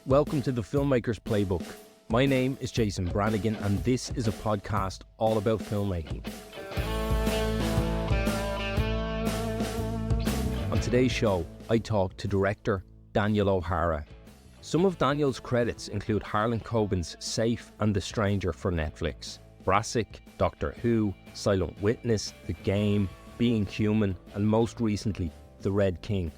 Welcome to the Filmmaker's Playbook. My name is Jason Branagan and this is a podcast all about filmmaking. On today's show, I talk to director Daniel O'Hara. Some of Daniel's credits include Harlan Coben's Safe and The Stranger for Netflix, Brassic, Doctor Who, Silent Witness, The Game, Being Human, and most recently, The Red King.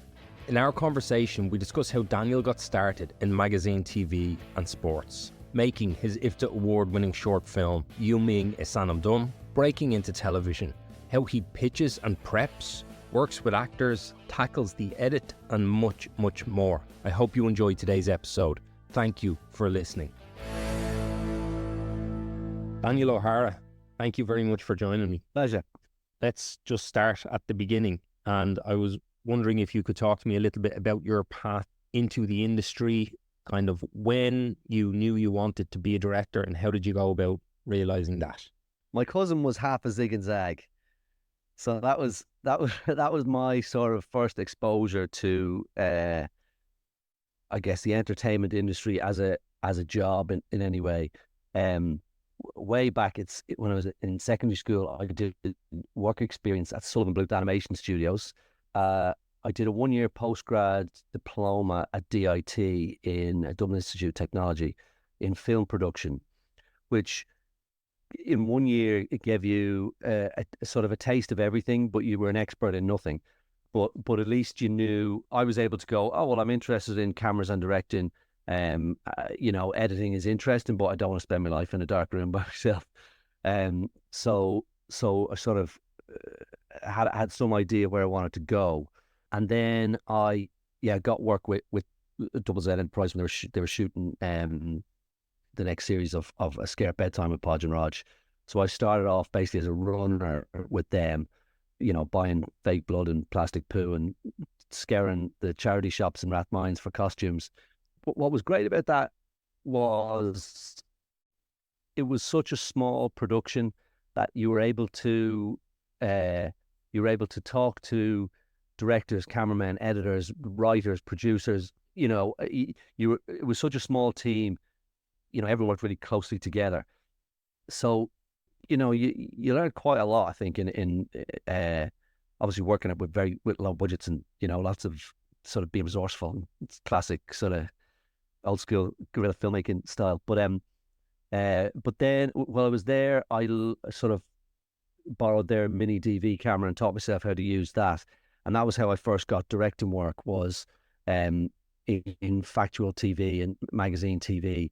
In our conversation, we discuss how Daniel got started in magazine, TV and sports, making his IFTA award-winning short film, Ming Is Anim Dom, breaking into television, how he pitches and preps, works with actors, tackles the edit and much, much more. I hope you enjoyed today's episode. Thank you for listening. Daniel O'Hara, thank you very much for joining me. Pleasure. Let's just start at the beginning. And I was wondering if you could talk to me a little bit about your path into the industry, kind of when you knew you wanted to be a director and how did you go about realizing that? My cousin was half a zig and zag. So that was my sort of first exposure to I guess the entertainment industry as a job in any way. Way back when I was in secondary school, I did work experience at Sullivan Bluth Animation Studios. I did a 1-year postgrad diploma at DIT in Dublin Institute of Technology in film production, which in 1 year it gave you a sort of a taste of everything, but you were an expert in nothing. But at least you knew. I was able to go, oh well, I'm interested in cameras and directing. Editing is interesting, but I don't want to spend my life in a dark room by myself. So I sort of had some idea where I wanted to go, and then I got work with Double Z Enterprise when they were shooting the next series of A Scare Bedtime with Podge and Raj. So I started off basically as a runner with them, buying fake blood and plastic poo and scaring the charity shops and Rathmines for costumes. But what was great about that was it was such a small production that you were able to talk to directors, cameramen, editors, writers, producers. It was such a small team. Everyone worked really closely together. So, you learned quite a lot, I think, in obviously working with low budgets and lots of sort of being resourceful. It's classic sort of old school guerrilla filmmaking style. But then while I was there, I sort of borrowed their mini DV camera and taught myself how to use that. And that was how I first got directing work, was in factual TV and magazine TV.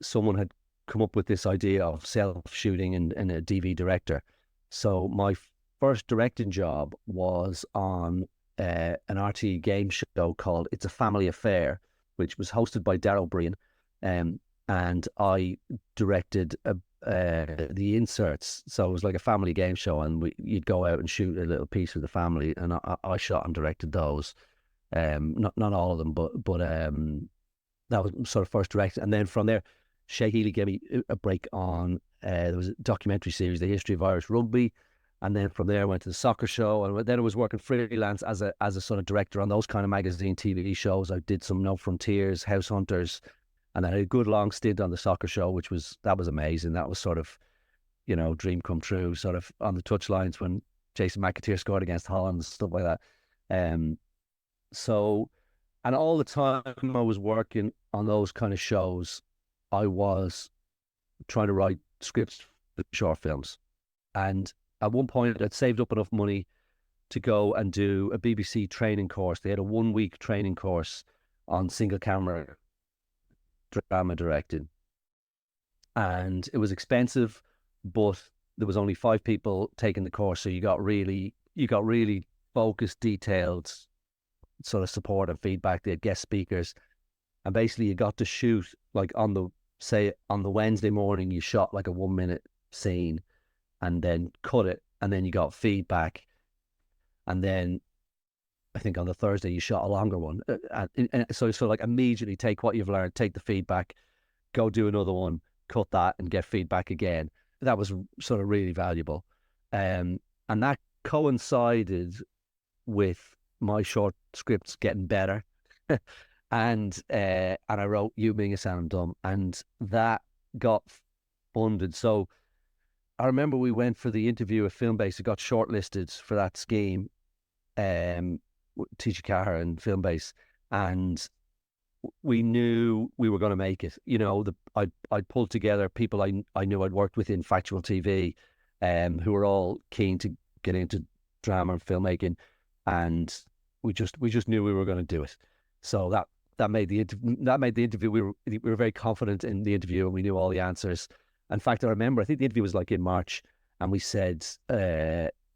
Someone had come up with this idea of self-shooting and a DV director. So my first directing job was on an RTE game show called It's a Family Affair, which was hosted by Darryl Breen, and I directed the inserts. So it was like a family game show, and you'd go out and shoot a little piece with the family, and I shot and directed those. Not all of them, but that was sort of first directed. And then from there, Shay Healy gave me a break on there was a documentary series, The History of Irish Rugby. And then from there I went to the soccer show, and then I was working freelance as a sort of director on those kind of magazine TV shows. I did some No Frontiers, House Hunters, and then I had a good long stint on the soccer show, that was amazing. That was sort of, dream come true, sort of on the touchlines when Jason McAteer scored against Holland and stuff like that. And all the time I was working on those kind of shows, I was trying to write scripts for short films. And at one point, I'd saved up enough money to go and do a BBC training course. They had a 1-week training course on single camera drama directing. And it was expensive, but there was only 5 people taking the course. So you got really focused, detailed sort of support and feedback. They had guest speakers. And basically you got to shoot like on the Wednesday morning, you shot like a 1-minute scene and then cut it, and then you got feedback, and then I think on the Thursday you shot a longer one, and so like immediately take what you've learned, take the feedback, go do another one, cut that, and get feedback again. That was sort of really valuable, and that coincided with my short scripts getting better. and I wrote Ming Is Anim Dom, and that got funded. So I remember we went for the interview at Filmbase. It got shortlisted for that scheme, Teacher Carr and Filmbase, and we knew we were going to make it. You know, I pulled together people I knew I'd worked with in factual TV, who were all keen to get into drama and filmmaking, and we just knew we were going to do it. So that made the interview. We were very confident in the interview, and we knew all the answers. In fact, I remember, I think the interview was like in March, and we said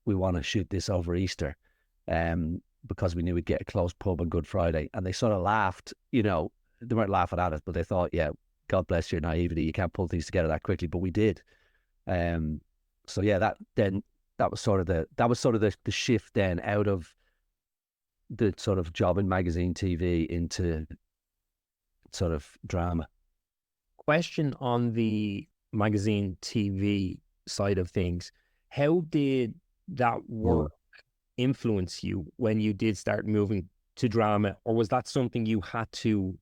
we want to shoot this over Easter, because we knew we'd get a closed pub on Good Friday. And they sort of laughed, you know, they weren't laughing at us, but they thought, yeah, God bless your naivety, you can't pull things together that quickly. But we did. So yeah, that was sort of the shift then out of the sort of job in magazine TV into sort of drama. Question on the magazine TV side of things. How did that work influence you when you did start moving to drama, or was that something you had to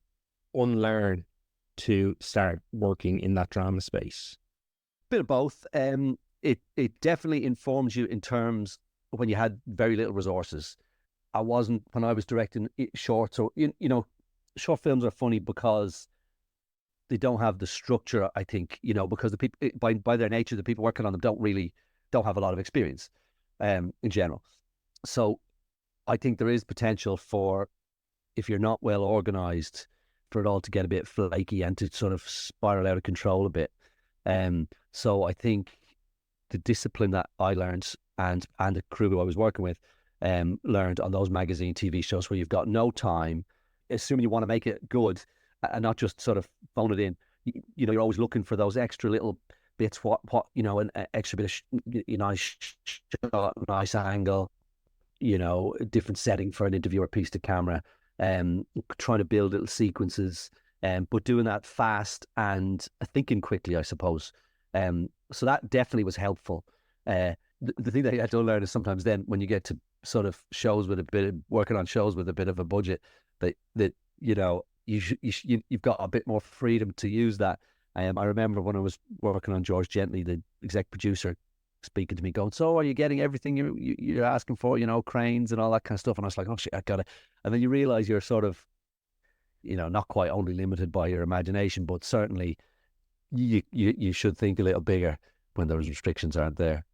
unlearn to start working in that drama space? Bit of both. It definitely informs you in terms of when you had very little resources. When I was directing shorts, or you know, short films are funny because they don't have the structure, I think, you know, because the people, by their nature, the people working on them don't have a lot of experience, in general. So I think there is potential for, if you're not well organized, for it all to get a bit flaky and to sort of spiral out of control a bit. So I think the discipline that I learned, and the crew who I was working with learned on those magazine TV shows, where you've got no time, assuming you want to make it good and not just sort of phone it in. You know, you're always looking for those extra little bits, what you know, an extra bit of nice shot, nice angle, you know, a different setting for an interview or piece to camera, trying to build little sequences, but doing that fast and thinking quickly, I suppose. So that definitely was helpful. The thing that you had to learn is sometimes then when you get to sort of shows with working on shows with a bit of a budget, that you know, you've got a bit more freedom to use that. I remember when I was working on George Gently, the exec producer, speaking to me going, so are you getting everything you're asking for, you know, cranes and all that kind of stuff? And I was like, oh shit, I got it. And then you realize you're sort of, you know, not quite only limited by your imagination, but certainly you should think a little bigger when those restrictions aren't there.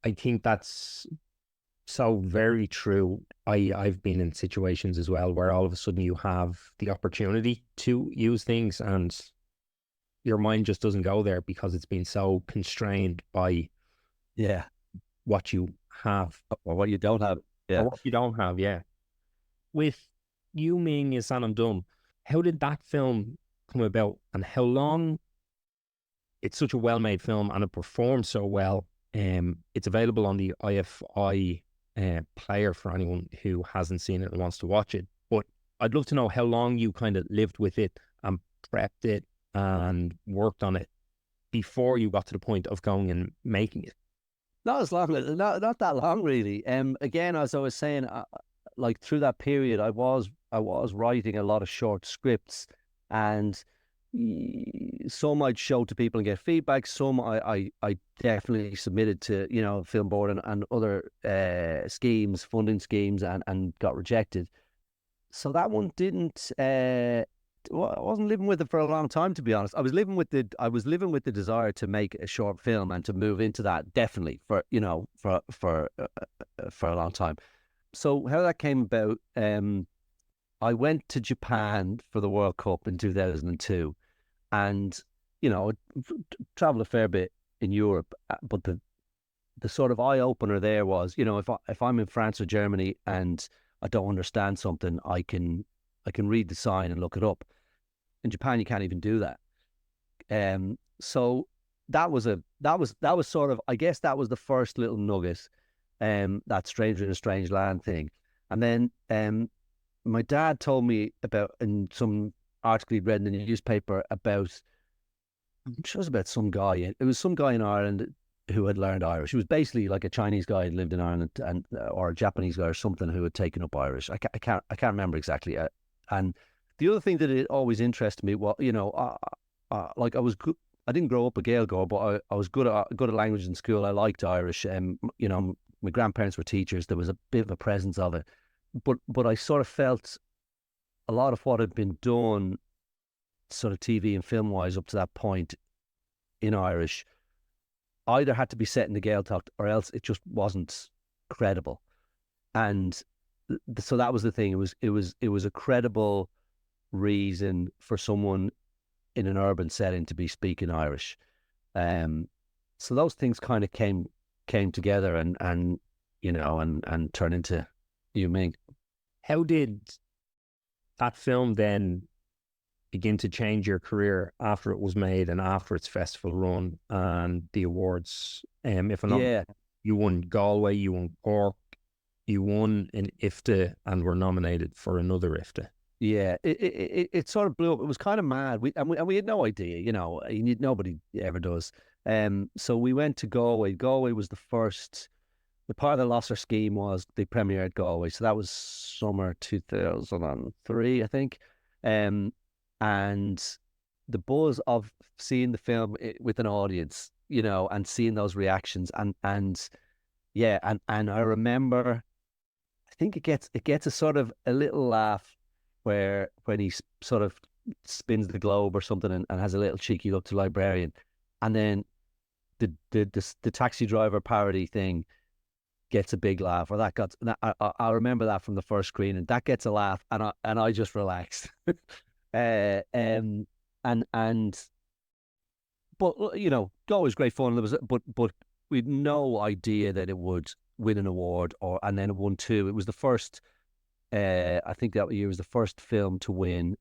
I think that's so very true. I've been in situations as well where all of a sudden you have the opportunity to use things and your mind just doesn't go there because it's been so constrained by what you have or what you don't have. Or what you don't have. Yeah. With Ming Is Anim Dom, how did that film come about, and how long? It's such a well-made film and it performs so well. It's available on the IFTA player for anyone who hasn't seen it and wants to watch it. But I'd love to know how long you kind of lived with it and prepped it and worked on it before you got to the point of going and making it. Not as long, not that long, really. Again, as I was saying, like through that period, I was writing a lot of short scripts, and some I'd show to people and get feedback. Some I definitely submitted to, you know, Film Board and other funding schemes, and got rejected. So that one didn't. I wasn't living with it for a long time, to be honest. I was living with the desire to make a short film and to move into that, definitely, for a long time. So how that came about, I went to Japan for the World Cup in 2002, and you know, traveled a fair bit in Europe, but the sort of eye opener there was, you know, if I'm in France or Germany and I don't understand something, I can read the sign and look it up. In Japan, you can't even do that. So that was sort of, I guess that was the first little nugget, that stranger in a strange land thing. And then my dad told me about, in some article he'd read in the newspaper, about, I'm sure it was about some guy. It was some guy in Ireland who had learned Irish. He was basically like a Chinese guy who lived in Ireland, or a Japanese guy or something, who had taken up Irish. I can't remember exactly. And the other thing that it always interested me, well, like I didn't grow up a Gaeilgeoir, but I was good at language in school. I liked Irish. My grandparents were teachers. There was a bit of a presence of it, but I sort of felt a lot of what had been done, sort of TV and film wise, up to that point in Irish, either had to be set in the Gaeltacht or else it just wasn't credible. And so that was the thing. It was a credible reason for someone in an urban setting to be speaking Irish. So those things kind of came together and turned into you, Ming. How did that film then begin to change your career after it was made and after its festival run and the awards? If I'm not, you won Galway, you won Cork, you won an IFTA, and were nominated for another IFTA. Yeah, it sort of blew up. It was kind of mad. We had no idea, nobody ever does. So we went to Galway. Galway was the first. The part of the Losser scheme was they premiered Galway, so that was summer 2003, I think. And the buzz of seeing the film with an audience, and seeing those reactions, and I remember, I think it gets a sort of a little laugh when he sort of spins the globe or something and has a little cheeky look to librarian, and then the taxi driver parody thing gets a big laugh, or that got. I remember that from the first screen, and that gets a laugh, and I just relaxed. But Go was great fun. There was, but we had no idea that it would win an award, and then it won two. It was the first. I think that year was the first film to win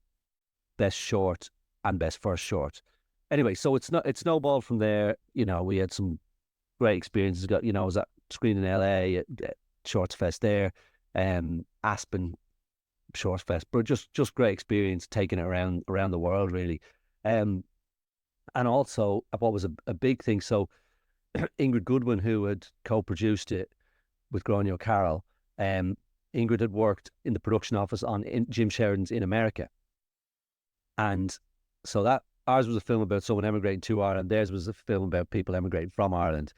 Best Short and Best First Short. Anyway, so it snowballed from there. We had some great experiences. I was at screening in LA at Shorts Fest there, Aspen Shorts Fest, but just great experience taking it around the world, really. And also what was a big thing. So Ingrid Goodwin, who had co-produced it with Gráinne O'Carroll, Ingrid had worked in the production office on Jim Sheridan's In America. And so that ours was a film about someone emigrating to Ireland. Theirs was a film about people emigrating from Ireland.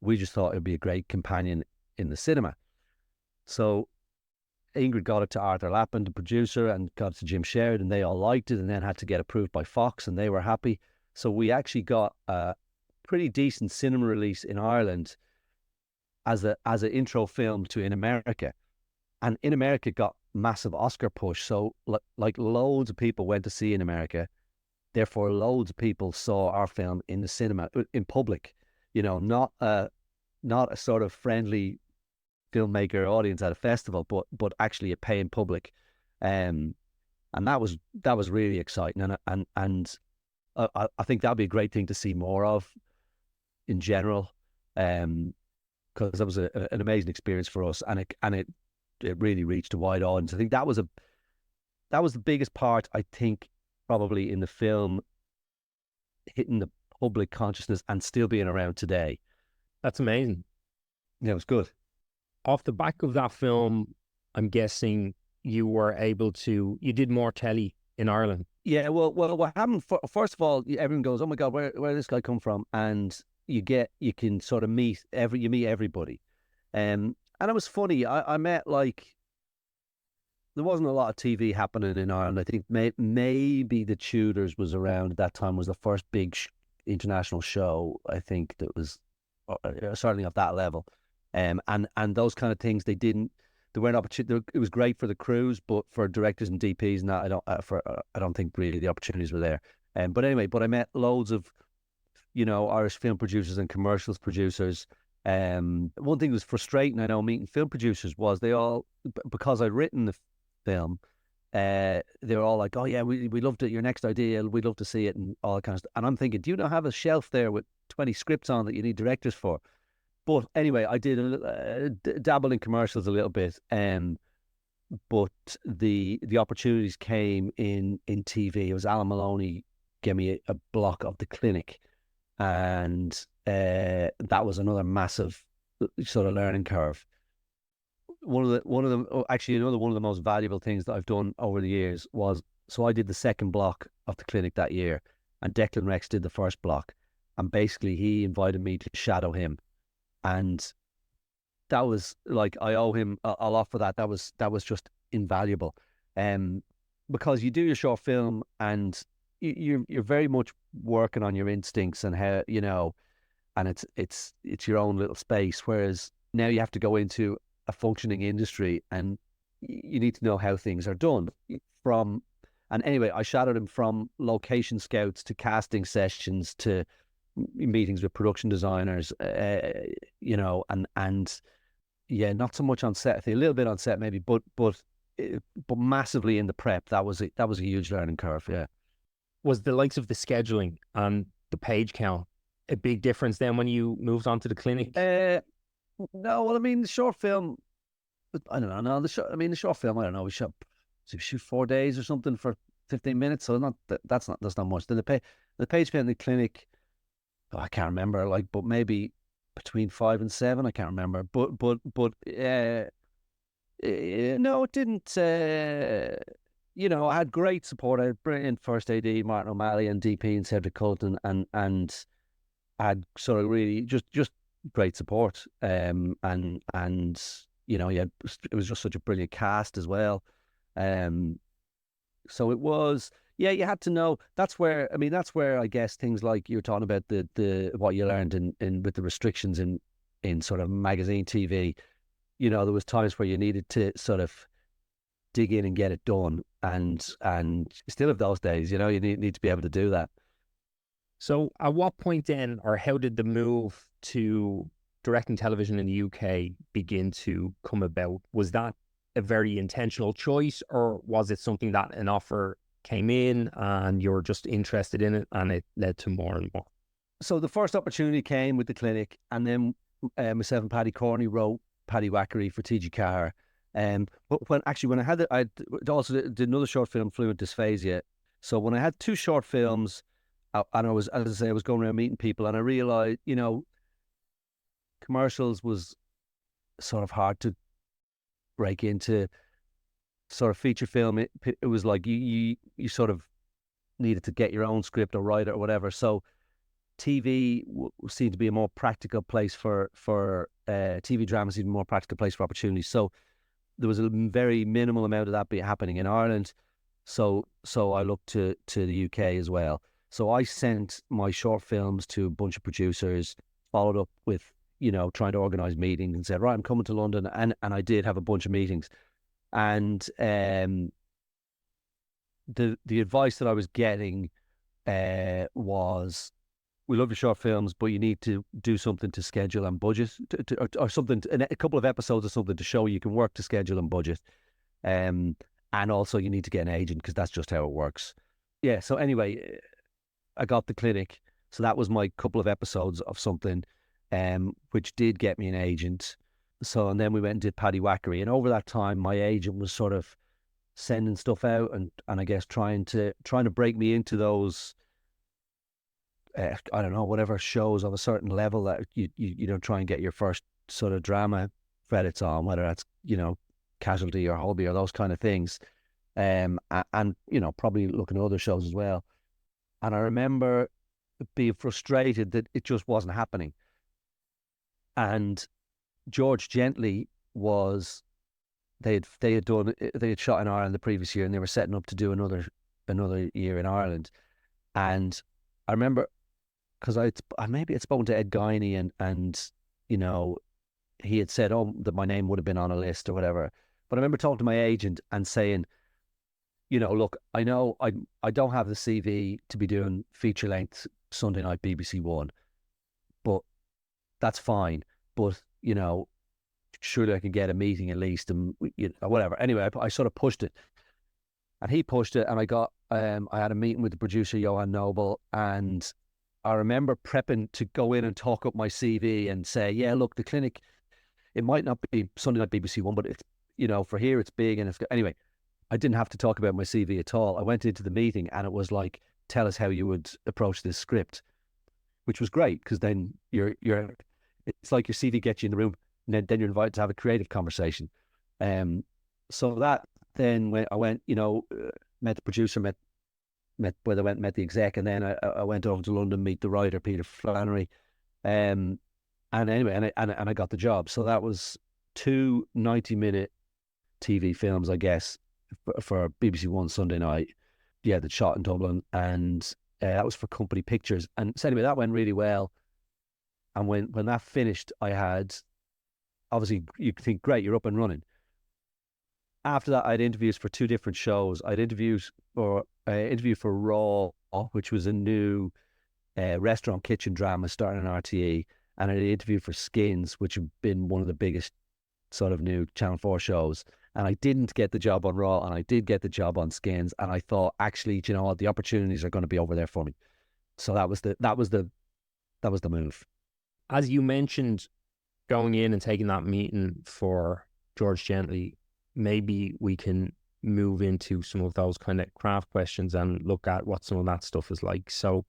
We just thought it would be a great companion in the cinema. So Ingrid got it to Arthur Lappin, the producer, and got it to Jim Sheridan. They all liked it and then had to get approved by Fox, and they were happy. So we actually got a pretty decent cinema release in Ireland as an intro film to In America. And In America got massive Oscar push. So like loads of people went to see In America. Therefore, loads of people saw our film in the cinema, in public. Not a sort of friendly filmmaker audience at a festival, but actually a paying public. And that was really exciting. And I think that'd be a great thing to see more of in general. Because that was an amazing experience for us, and it really reached a wide audience. I think that was the biggest part, I think, probably in the film, hitting the public consciousness and still being around today. That's amazing. Yeah, it was good. Off the back of that film, I'm guessing you did more telly in Ireland. Yeah, well, what happened? First of all, everyone goes, "Oh my God, where did this guy come from?" And you can sort of meet everybody. And it was funny. I met, like, there wasn't a lot of TV happening in Ireland. I think maybe The Tudors was around at that time, was the first big international show, I think, that was certainly of that level. And those kind of things, they weren't opportunity. It was great for the crews, but for directors and DPs, and that I don't think really the opportunities were there. But anyway, I met loads of Irish film producers and commercials producers. One thing that was frustrating, I know, meeting film producers, was they all, because I'd written the film, they were all like, "Oh yeah, we loved it. Your next idea, we'd love to see it," and all that kind of stuff. And I'm thinking, do you not have a shelf there with 20 scripts on that you need directors for? But anyway, I did dabble in commercials a little bit, but the opportunities came in TV. It was Alan Maloney gave me a block of The Clinic, and that was another massive sort of learning curve. One of the most valuable things that I've done over the years was So I did the second block of the clinic that year, and Declan Rex did the first block. And basically, he invited me to shadow him, and that was like, I owe him a lot for that. That was just invaluable, because you do your short film and you're very much working on your instincts and how, and it's your own little space. Whereas now you have to go into a functioning industry and you need to know how things are done and anyway, I shadowed him from location scouts to casting sessions to meetings with production designers, and yeah, not so much on set, a little bit on set maybe, but massively in the prep. That was a huge learning curve. Yeah. Was the likes of the scheduling and the page count a big difference then when you moved on to the clinic? No, well, I mean, the short film, I don't know. No, the short film, I don't know. We shoot 4 days or something for 15 minutes. So that's not much. Then the page count in the clinic, I can't remember, but maybe between 5 and 7. I can't remember. But no, it didn't. I had great support. I had brilliant first AD, Martin O'Malley, and DP and Cedric Colton, and I had sort of really just great support. And it was just such a brilliant cast as well. So it was, yeah, you had to know. That's where I guess things like you were talking about, the what you learned in with the restrictions in sort of magazine TV. There was times where you needed to sort of dig in and get it done, and still have those days. You need to be able to do that. So at what point then, or how did the move to directing television in the UK begin to come about? Was that a very intentional choice, or was it something that an offer came in and you were just interested in it and it led to more and more? So the first opportunity came with the clinic, and then myself and Paddy Corney wrote Paddy Wackery for TG Carr. But when I had I also did another short film, Fluent Dysphasia. So when I had two short films, and I was, as I say, I was going around meeting people, and I realized, commercials was sort of hard to break into. Sort of feature film, it was like you sort of needed to get your own script or write it or whatever. So TV seemed to be a more practical place for TV drama seemed a more practical place for opportunities. So there was a very minimal amount of that happening in Ireland. So I looked to the UK as well. So I sent my short films to a bunch of producers, followed up with, trying to organise meetings, and said, right, I'm coming to London. And I did have a bunch of meetings. And the advice that I was getting was, we love your short films, but you need to do something to schedule and budget, or something, a couple of episodes or something to show you can work to schedule and budget. And also you need to get an agent, because that's just how it works. Yeah, so anyway, I got the clinic. So that was my couple of episodes of something, which did get me an agent. So, and then we went and did Paddy Wackery. And over that time, my agent was sort of sending stuff out and I guess trying to break me into those, I don't know, whatever shows of a certain level that you try and get your first sort of drama credits on, whether that's, Casualty or Hobby or those kind of things. And probably looking at other shows as well. And I remember being frustrated that it just wasn't happening. And George Gently they had shot in Ireland the previous year, and they were setting up to do another year in Ireland. And I remember, because I maybe had spoken to Ed Guiney, and he had said, that my name would have been on a list or whatever. But I remember talking to my agent and saying, look, I know I don't have the CV to be doing feature length Sunday night BBC One, but that's fine. But surely I can get a meeting at least, and whatever. Anyway, I sort of pushed it, and he pushed it, and I had a meeting with the producer Johan Noble, and I remember prepping to go in and talk up my CV and say, yeah, look, the clinic, it might not be Sunday night BBC One, but it's, for here it's big, and anyway, I didn't have to talk about my CV at all. I went into the meeting and it was like, tell us how you would approach this script, which was great, because then it's like your CV gets you in the room, and then you're invited to have a creative conversation. So that then when I went, met the producer, met where they went and met the exec, and then I went over to London to meet the writer Peter Flannery, and anyway, and I got the job. So that was 2 90-minute TV films, I guess, for BBC One Sunday night. Yeah, that shot in Dublin, and that was for Company Pictures. And so anyway, that went really well. And when that finished, I had, obviously, you think, great, you're up and running. After that, I had interviews for 2 different shows. I'd interviewed for Raw, which was a new restaurant kitchen drama starting on RTE, and I interviewed for Skins, which had been one of the biggest sort of new Channel 4 shows. And I didn't get the job on Raw, and I did get the job on Skins. And I thought, actually, you know what, the opportunities are going to be over there for me. So that was the move. As you mentioned, going in and taking that meeting for George Gently, maybe we can move into some of those kind of craft questions and look at what some of that stuff is like. So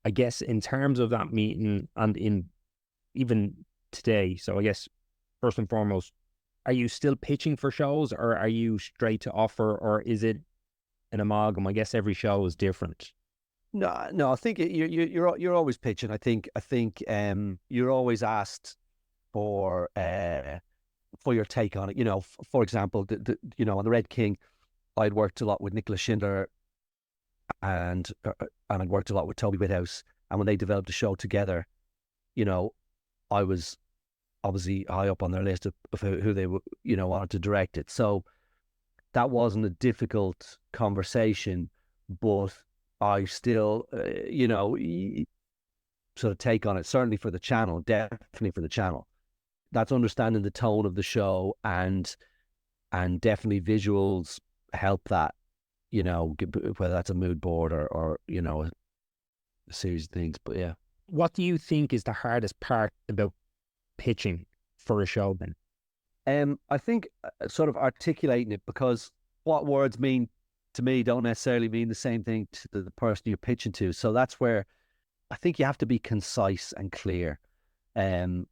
I guess in terms of that meeting and in even today, so I guess first and foremost, are you still pitching for shows, or are you straight to offer, or is it an amalgam? I guess every show is different. No, I think you're always pitching. I think you're always asked for your take on it. You know, for example, you know, on The Red King, I'd worked a lot with Nicola Schindler, and I'd worked a lot with Toby Whithouse, and when they developed a show together, you know, I was obviously high up on their list of who they wanted to direct it. So that wasn't a difficult conversation, but I still, sort of take on it, certainly for the channel, definitely for the channel. That's understanding the tone of the show, and definitely visuals help that, you know, whether that's a mood board or you know, a series of things. But yeah. What do you think is the hardest part about pitching for a show then? I think sort of articulating it, because what words mean to me don't necessarily mean the same thing to the person you're pitching to. So that's where I think you have to be concise and clear, and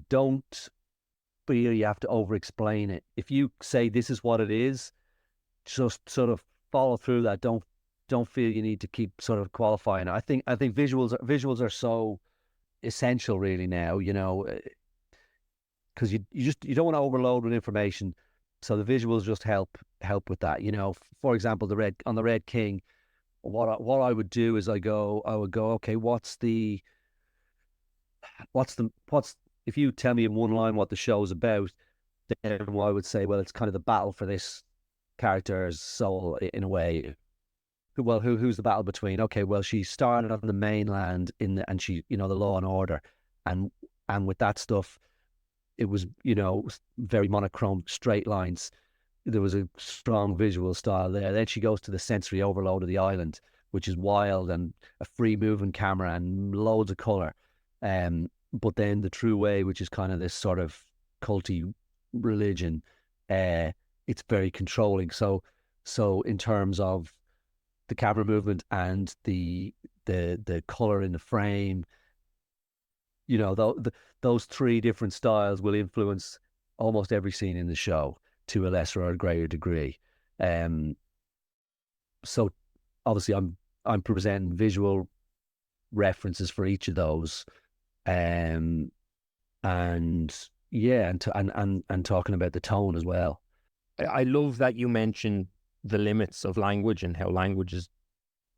don't feel you have to over explain it. If you say this is what it is, just sort of follow through that. Don't feel you need to keep sort of qualifying it. I think visuals are so essential really now, you know, because you don't want to overload with information. So the visuals just help with that. You know, for example, on the Red King, what I would do is I would go, okay, what's if you tell me in one line what the show's about, then I would say, well, it's kind of the battle for this character's soul in a way. Well, who's the battle between? Okay, well, she started on the mainland and she, you know, the Law and Order, and with that stuff, it was, you know, very monochrome, straight lines. There was a strong visual style there. Then she goes to the sensory overload of the island, which is wild and a free moving camera and loads of color. But then the True Way, which is kind of this sort of culty religion, it's very controlling. So in terms of the camera movement and the color in the frame, you know, those 3 different styles will influence almost every scene in the show to a lesser or a greater degree. So obviously I'm presenting visual references for each of those, and yeah, and talking about the tone as well. I love that you mentioned the limits of language and how language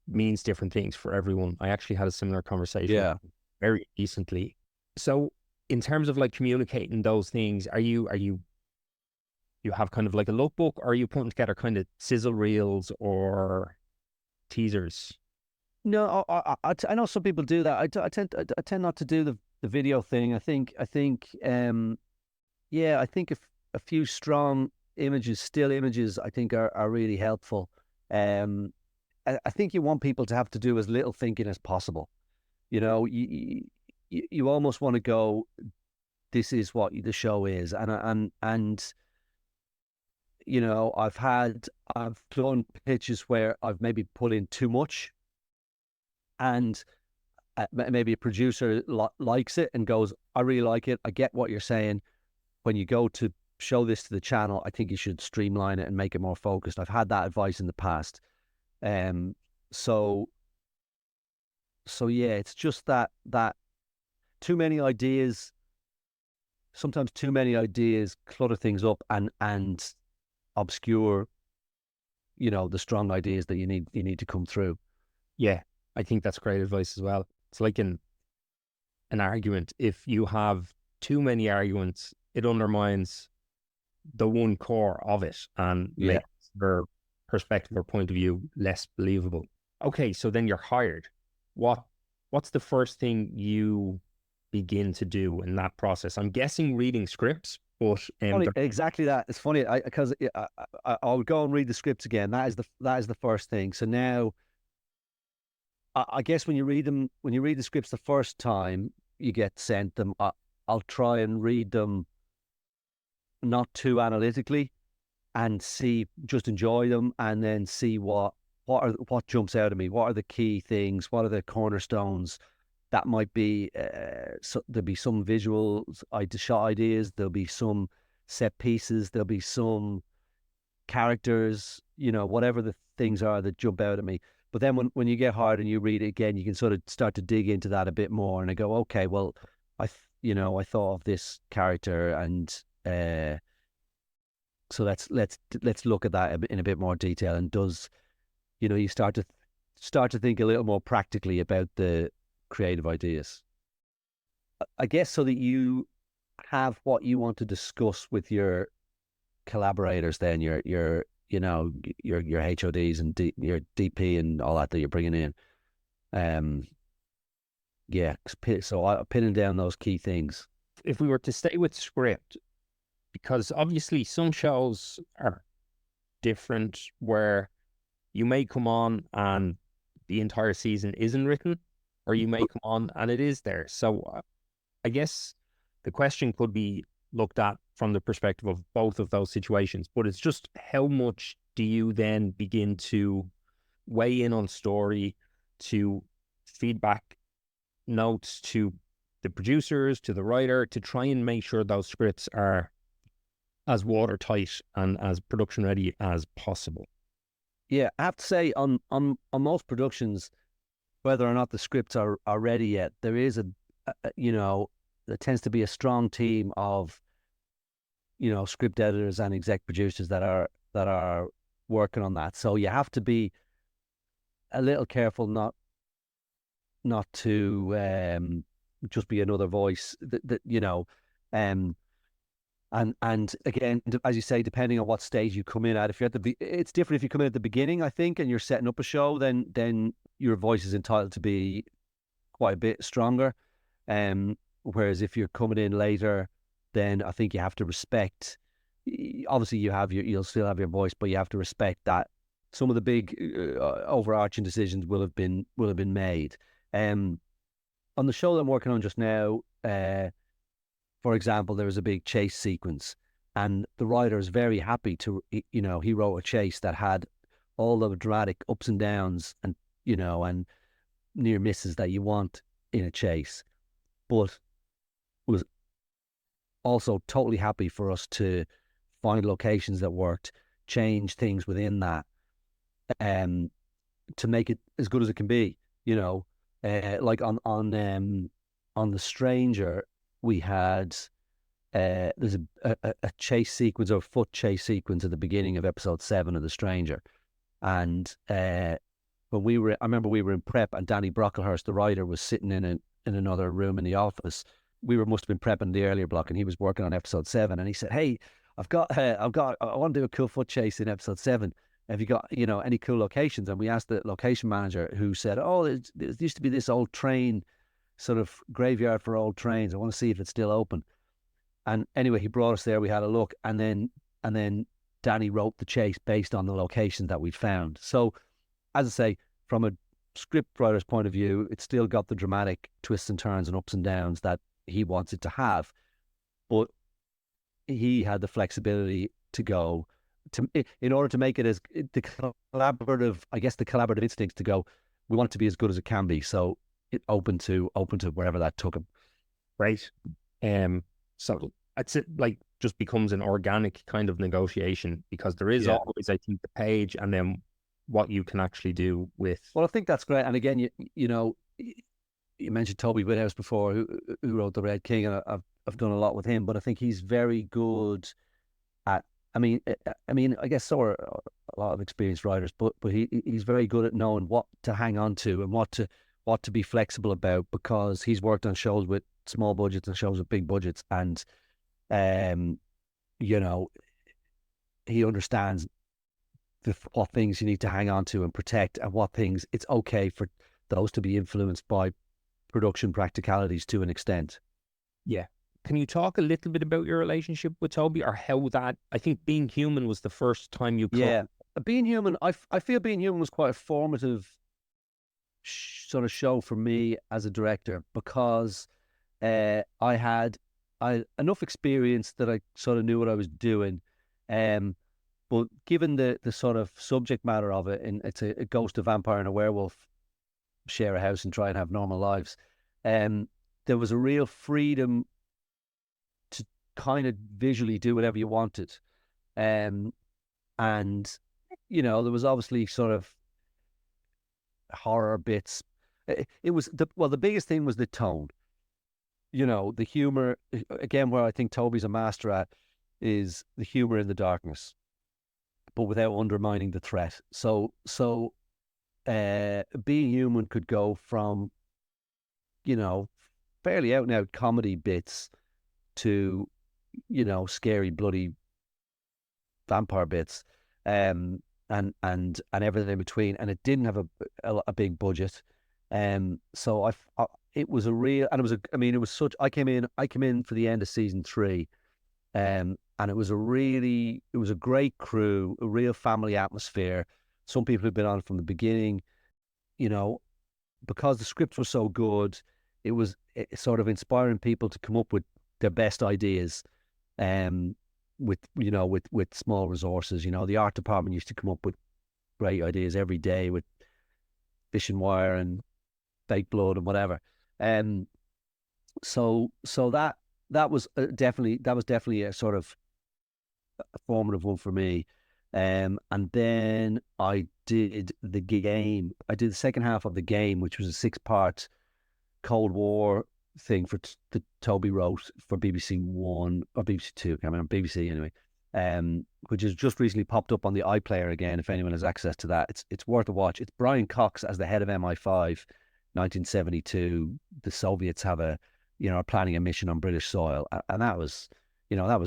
means different things for everyone. I actually had a similar conversation very recently. So in terms of like communicating those things, are you have kind of like a lookbook, or are you putting together kind of sizzle reels or teasers? No, I know some people do that. I tend not to do the video thing. I think a few strong images, still images, I think are really helpful. I think you want people to have to do as little thinking as possible. You know, you almost want to go, this is what the show is, and you know, I've done pitches where I've maybe put in too much, and maybe a producer likes it and goes, I really like it, I get what you're saying. When you go to show this to the channel. I think you should streamline it and make it more focused. I've had that advice in the past. So yeah, it's just that too many ideas, sometimes too many ideas clutter things up and obscure, the strong ideas that you need to come through. Yeah, I think that's great advice as well. It's like an argument. If you have too many arguments, it undermines the one core of it and makes their perspective or point of view less believable. Okay, so then you're hired. What's the first thing you begin to do in that process? I'm guessing reading scripts, but exactly that. It's funny because I would go and read the scripts again. That is the first thing. So now, I guess when you read the scripts the first time you get sent them, I'll try and read them not too analytically and just enjoy them, and then see what jumps out at me. What are the key things? What are the cornerstones? That might be there'll be some visuals, shot ideas. There'll be some set pieces. There'll be some characters. Whatever the things are that jump out at me. But then when you get hired and you read it again, you can sort of start to dig into that a bit more, and I go, okay, well, I thought of this character, and so let's look at that in a bit more detail. And you start to think a little more practically about the creative ideas, I guess, so that you have what you want to discuss with your collaborators, then your HODs and your DP and all that you're bringing in. So I'm pinning down those key things. If we were to stay with script, because obviously some shows are different, where you may come on and the entire season isn't written, or you may come on and it is there. So I guess the question could be looked at from the perspective of both of those situations, but it's just how much do you then begin to weigh in on story, to feedback notes to the producers, to the writer, to try and make sure those scripts are as watertight and as production ready as possible? Yeah, I have to say on most productions, whether or not the scripts are ready yet, there is there tends to be a strong team of script editors and exec producers that are working on that. So you have to be a little careful not to just be another voice and again, as you say, depending on what stage you come in at, it's different if you come in at the beginning, I think, and you're setting up a show, then your voice is entitled to be quite a bit stronger. Whereas if you're coming in later, then I think you have to respect. Obviously, you'll still have your voice, but you have to respect that some of the big overarching decisions will have been made. On the show that I'm working on just now, for example, there was a big chase sequence, and the writer is very happy to, he wrote a chase that had all the dramatic ups and downs and near misses that you want in a chase, but was also totally happy for us to find locations that worked, change things within that, to make it as good as it can be. Like on The Stranger, we had there's a chase sequence, or foot chase sequence at the beginning of episode 7 of The Stranger, and I remember we were in prep, and Danny Brocklehurst, the writer, was sitting in another room in the office. We must have been prepping the earlier block, and he was working on episode 7, and he said, "Hey, I want to do a cool foot chase in episode 7. Have you got any cool locations?" And we asked the location manager, who said, "Oh, there used to be this old train, sort of graveyard for old trains. I want to see if it's still open." And anyway, he brought us there. We had a look, and then Danny wrote the chase based on the location that we'd found. So, as I say, from a script writer's point of view, it's still got the dramatic twists and turns and ups and downs that he wants it to have, but he had the flexibility to go in order to make it as the collaborative instincts to go, we want it to be as good as it can be. So it open to wherever that took him. Right. So it's like just becomes an organic kind of negotiation, because there is Yeah. always, I think, the page and then what you can actually do with. Well, I think that's great. And again, you know, you mentioned Toby Whithouse before, who wrote The Red King, and I've done a lot with him. But I think he's very good at. I guess so are a lot of experienced writers, but he's very good at knowing what to hang on to and what to be flexible about, because he's worked on shows with small budgets and shows with big budgets, and you know, he understands what things you need to hang on to and protect, and what things it's okay for those to be influenced by production practicalities to an extent. Yeah. Can you talk a little bit about your relationship with Toby, or how that, I think Being Human was the first time you Yeah. Being Human, I feel Being Human was quite a formative sort of show for me as a director, because I had enough experience that I sort of knew what I was doing. But given the sort of subject matter of it, and it's a ghost, a vampire, and a werewolf share a house and try and have normal lives, there was a real freedom to kind of visually do whatever you wanted. And there was obviously sort of horror bits. It was the biggest thing was the tone. The humor, again, where I think Toby's a master at, is the humor in the darkness, but without undermining the threat. So Being Human could go from, fairly out and out comedy bits to, scary, bloody vampire bits, and everything in between. And it didn't have a big budget. So it was a real, and it was such, I came in for the end of season 3. And it was a great crew, a real family atmosphere. Some people who've been on from the beginning, because the scripts were so good, it was sort of inspiring people to come up with their best ideas, with small resources. The art department used to come up with great ideas every day with fishing wire and fake blood and whatever. So that was definitely a sort of a formative one for me. And then I did The Game. I did the second half of The Game, which was a 6-part Cold War thing that Toby wrote for BBC One or BBC Two. I can't remember, BBC anyway. Which has just recently popped up on the iPlayer again. If anyone has access to that, it's worth a watch. It's Brian Cox as the head of MI5, 1972. The Soviets are planning a mission on British soil, and that was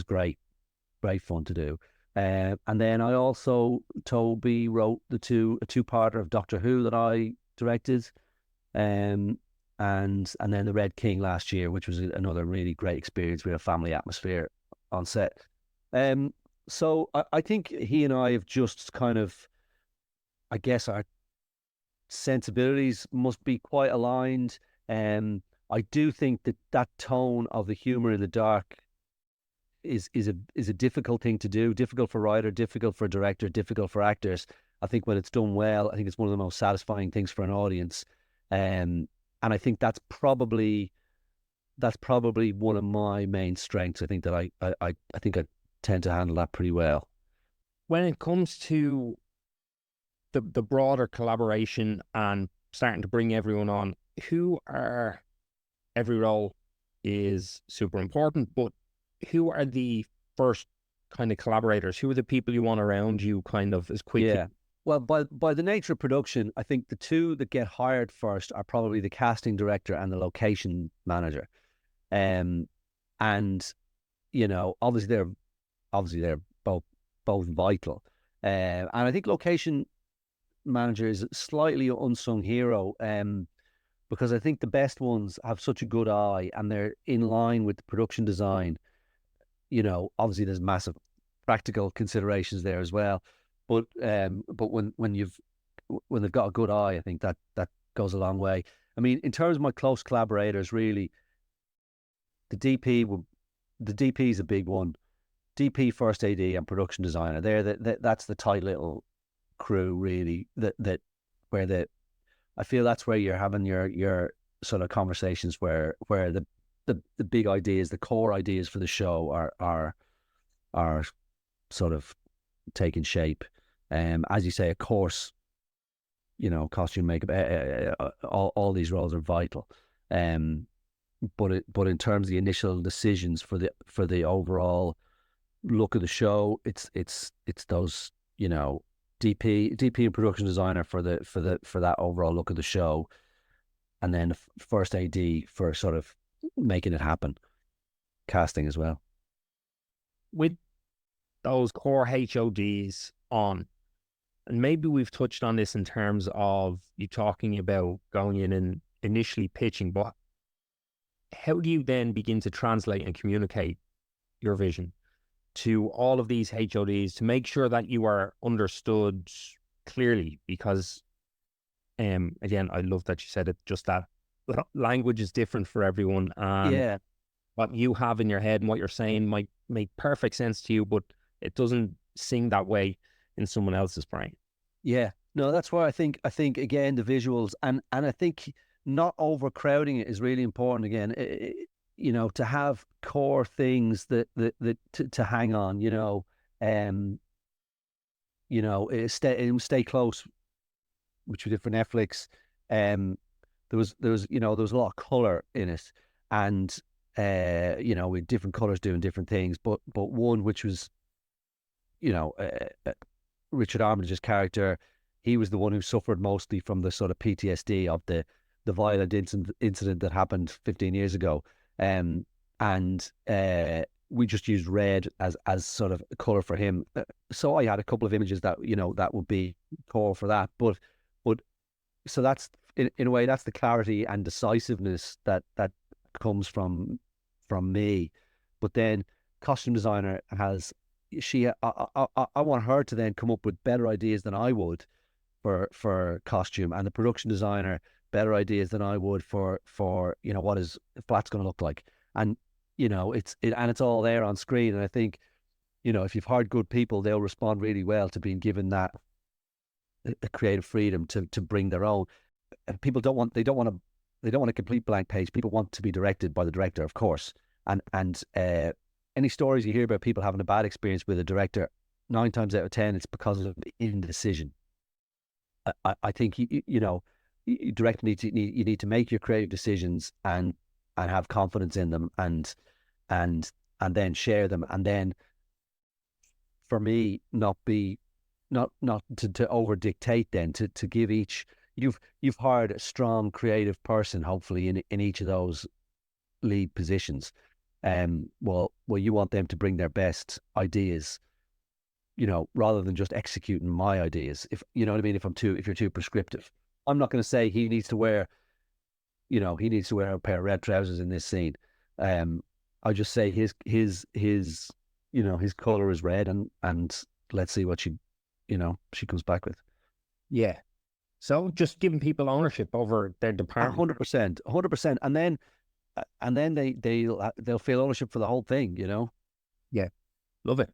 great fun to do. And then I also, Toby wrote a 2-parter of Doctor Who that I directed, and then The Red King last year, which was another really great experience with a family atmosphere on set. So I think he and I have just kind of, I guess our sensibilities must be quite aligned. I do think that tone of the humor in the dark is a difficult thing to do, difficult for writer, difficult for director, difficult for actors. I think when it's done well, I think it's one of the most satisfying things for an audience. And I think that's probably one of my main strengths. I think that I think I tend to handle that pretty well. When it comes to the broader collaboration and starting to bring everyone on, every role is super important, but who are the first kind of collaborators? Who are the people you want around you kind of as quickly? Yeah. Well, by the nature of production, I think the two that get hired first are probably the casting director and the location manager. And obviously they're both vital. And I think location manager is slightly unsung hero, because I think the best ones have such a good eye and they're in line with the production design. Obviously there's massive practical considerations there as well, but when they've got a good eye, I think that goes a long way. I mean, in terms of my close collaborators, really, the DP is a big one. DP, first AD, and production designer. That's the tight little crew, really. I feel that's where you're having your sort of conversations where the the big ideas, the core ideas for the show are sort of taking shape. As you say, of course, costume, makeup, all these roles are vital. But in terms of the initial decisions for the overall look of the show, it's those, DP and production designer for that overall look of the show, and then first AD for sort of making it happen, casting as well. With those core HODs on, and maybe we've touched on this in terms of you talking about going in and initially pitching, but how do you then begin to translate and communicate your vision to all of these HODs to make sure that you are understood clearly? Because again, I love that you said it, just that language is different for everyone, and what you have in your head and what you're saying might make perfect sense to you, but it doesn't sing that way in someone else's brain. Yeah, no, that's why I think again the visuals, and I think not overcrowding it is really important. Again, to have core things that to hang on. Stay close, which we did for Netflix. There was a lot of color in it, and with different colors doing different things. But one which was, Richard Armitage's character, he was the one who suffered mostly from the sort of PTSD of the violent incident that happened 15 years ago. And we just used red as sort of color for him. So I had a couple of images that, that would be core for that. But so that's, in a way, that's the clarity and decisiveness that comes from me. But then costume designer has, I want her to then come up with better ideas than I would for costume, and the production designer better ideas than I would for what is flat's going to look like. And it's all there on screen. And I think, if you've hired good people, they'll respond really well to being given that a creative freedom to bring their own. And people don't want a complete blank page. People want to be directed by the director, of course. And any stories you hear about people having a bad experience with a director, 9 times out of 10, it's because of indecision. I think you need to make your creative decisions and have confidence in them, and then share them, and then, for me, not to over dictate. Then to give each, you've hired a strong creative person, hopefully in each of those lead positions. Well, you want them to bring their best ideas, rather than just executing my ideas. If you know what I mean, if you're too prescriptive, I'm not going to say he needs to wear a pair of red trousers in this scene. I just say his color is red, and let's see what she comes back with. Yeah. So just giving people ownership over their department. 100%, and then they'll feel ownership for the whole thing. Yeah, love it.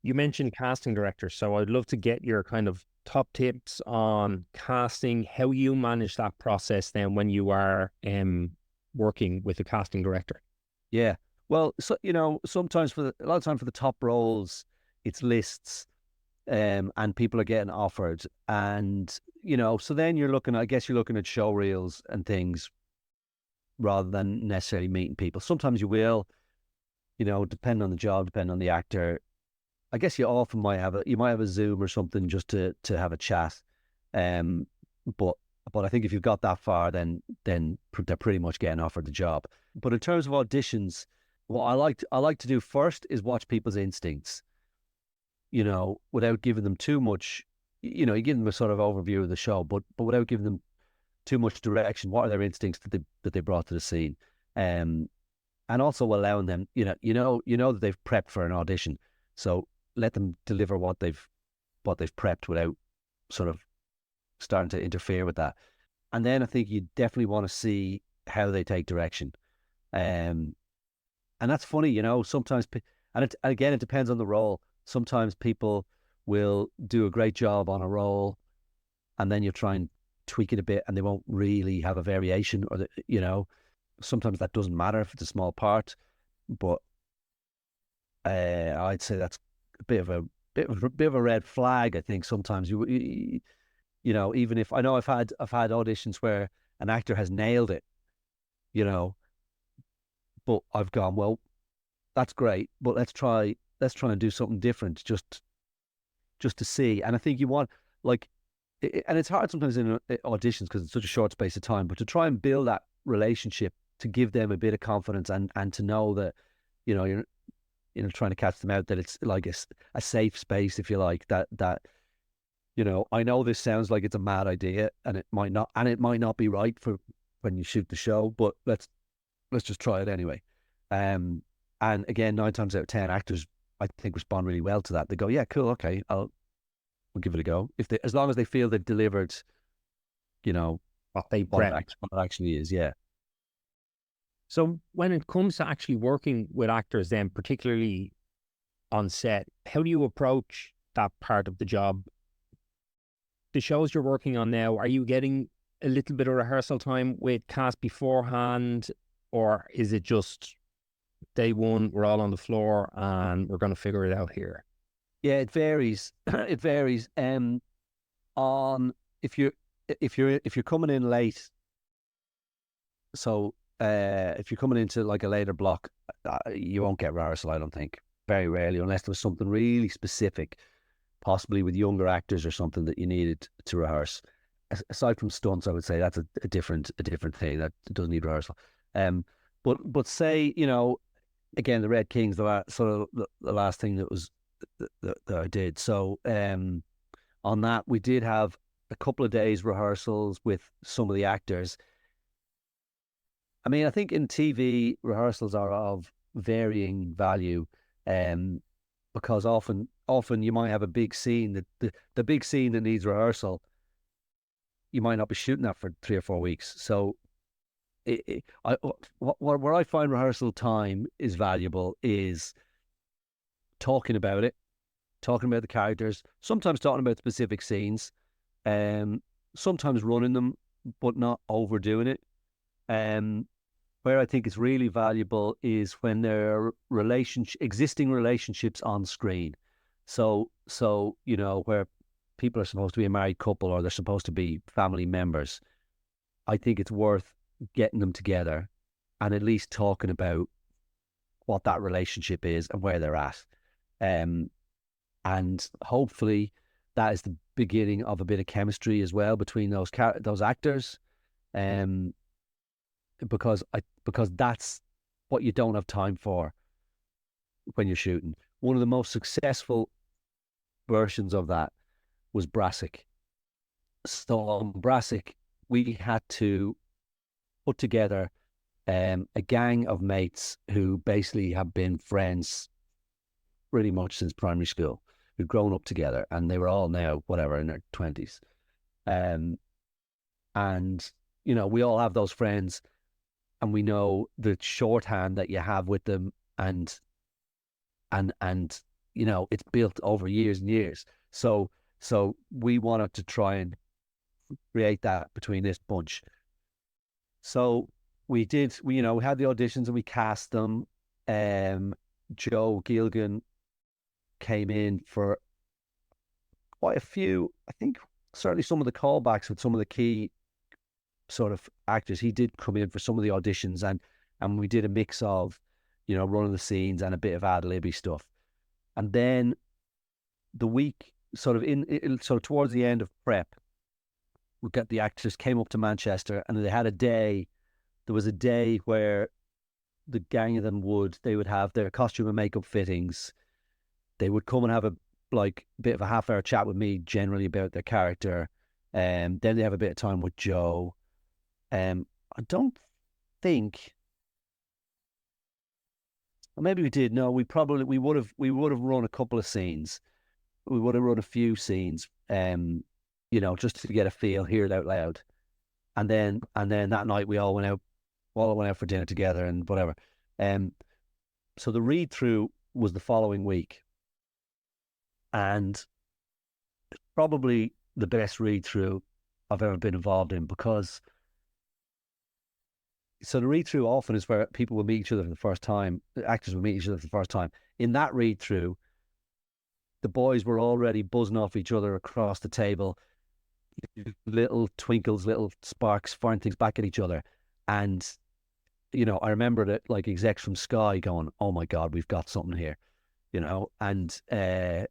You mentioned casting director, so I'd love to get your kind of top tips on casting, how you manage that process then when you are working with a casting director. Yeah, well, so sometimes a lot of time for the top roles, it's lists, and people are getting offered, and so then you're looking at show reels and things rather than necessarily meeting people. Sometimes you will, depending on the job, depending on the actor. I guess you often might have a Zoom or something just to have a chat. But I think if you've got that far, then they're pretty much getting offered the job. But in terms of auditions, what I like to do first is watch people's instincts. Without giving them too much. You give them a sort of overview of the show, but without giving them too much direction. What are their instincts that they brought to the scene? And also allowing them, that they've prepped for an audition, so let them deliver what they've prepped without sort of starting to interfere with that. And then I think you definitely want to see how they take direction. And that's funny, sometimes, and again, it depends on the role. Sometimes people will do a great job on a role, and then you try and tweak it a bit, and they won't really have a variation, or sometimes that doesn't matter if it's a small part, but I'd say that's a bit of a red flag. I think sometimes you know, even if I know I've had auditions where an actor has nailed it, you know, but I've gone, well, that's great, but let's try and do something different just to see. And I think you want, like, and it's hard sometimes in auditions because it's such a short space of time, but to try and build that relationship, to give them a bit of confidence, and to know that, you know, you're, you know, trying to catch them out, that it's like a safe space, if you like, that you know, I know this sounds like it's a mad idea, and it might not be right for when you shoot the show, but let's just try it anyway. And again, 9 times out of 10, actors, I think, respond really well to that. They go, yeah, cool, okay, we'll give it a go. If they, as long as they feel they've delivered, you know, what they what prep. it actually is, yeah. So when it comes to actually working with actors, then particularly on set, how do you approach that part of the job? The shows you're working on now, are you getting a little bit of rehearsal time with cast beforehand, or is it just day one, we're all on the floor and we're going to figure it out here? Yeah, it varies. It varies. On if you're coming in late, so if you're coming into like a later block, you won't get rehearsal, I don't think. Very rarely, unless there was something really specific, possibly with younger actors or something that you needed to rehearse. Aside from stunts, I would say that's a different thing that doesn't need rehearsal. But say, you know, again, the Red Kings, sort of the last thing that was that I did. So on that, we did have a couple of days rehearsals with some of the actors. I mean, I think in TV, rehearsals are of varying value, because often you might have a big scene that the big scene that needs rehearsal, you might not be shooting that for 3 or 4 weeks. So where I find rehearsal time is valuable is talking about it, talking about the characters, sometimes talking about specific scenes, sometimes running them, but not overdoing it. Where I think it's really valuable is when there are existing relationships on screen. So you know, where people are supposed to be a married couple or they're supposed to be family members. I think it's worth getting them together and at least talking about what that relationship is and where they're at. And hopefully that is the beginning of a bit of chemistry as well between those actors. Because that's what you don't have time for when you're shooting. One of the most successful versions of that was Brassic. So on Brassic, we had to put together a gang of mates who basically have been friends pretty much since primary school, who'd grown up together, and they were all now, whatever, in their 20s. And, you know, we all have those friends, and we know the shorthand that you have with them, and you know, it's built over years and years. So we wanted to try and create that between this bunch. So we did, we had the auditions and we cast them. Joe Gilgan came in for quite a few, I think certainly some of the callbacks with some of the key sort of actors. He did come in for some of the auditions, and we did a mix of, running the scenes and a bit of ad-libby stuff. And then the week sort of towards the end of prep, we got the actors came up to Manchester, and they had there was a day where the gang of them they would have their costume and makeup fittings. They would come and have a bit of a half-hour chat with me, generally about their character, and then they have a bit of time with Joe. I don't think, or maybe we did. No, we would have run a couple of scenes. We would have run a few scenes, just to get a feel, hear it out loud, and then that night we all went out for dinner together and whatever. So the read through was the following week, and probably the best read through I've ever been involved in, because So the read through often is where people will meet each other for the first time. The actors will meet each other for the first time. In that read through, the boys were already buzzing off each other across the table, little twinkles, little sparks, firing things back at each other. And, you know, I remember that like execs from Sky going, "Oh my God, we've got something here," you know, and it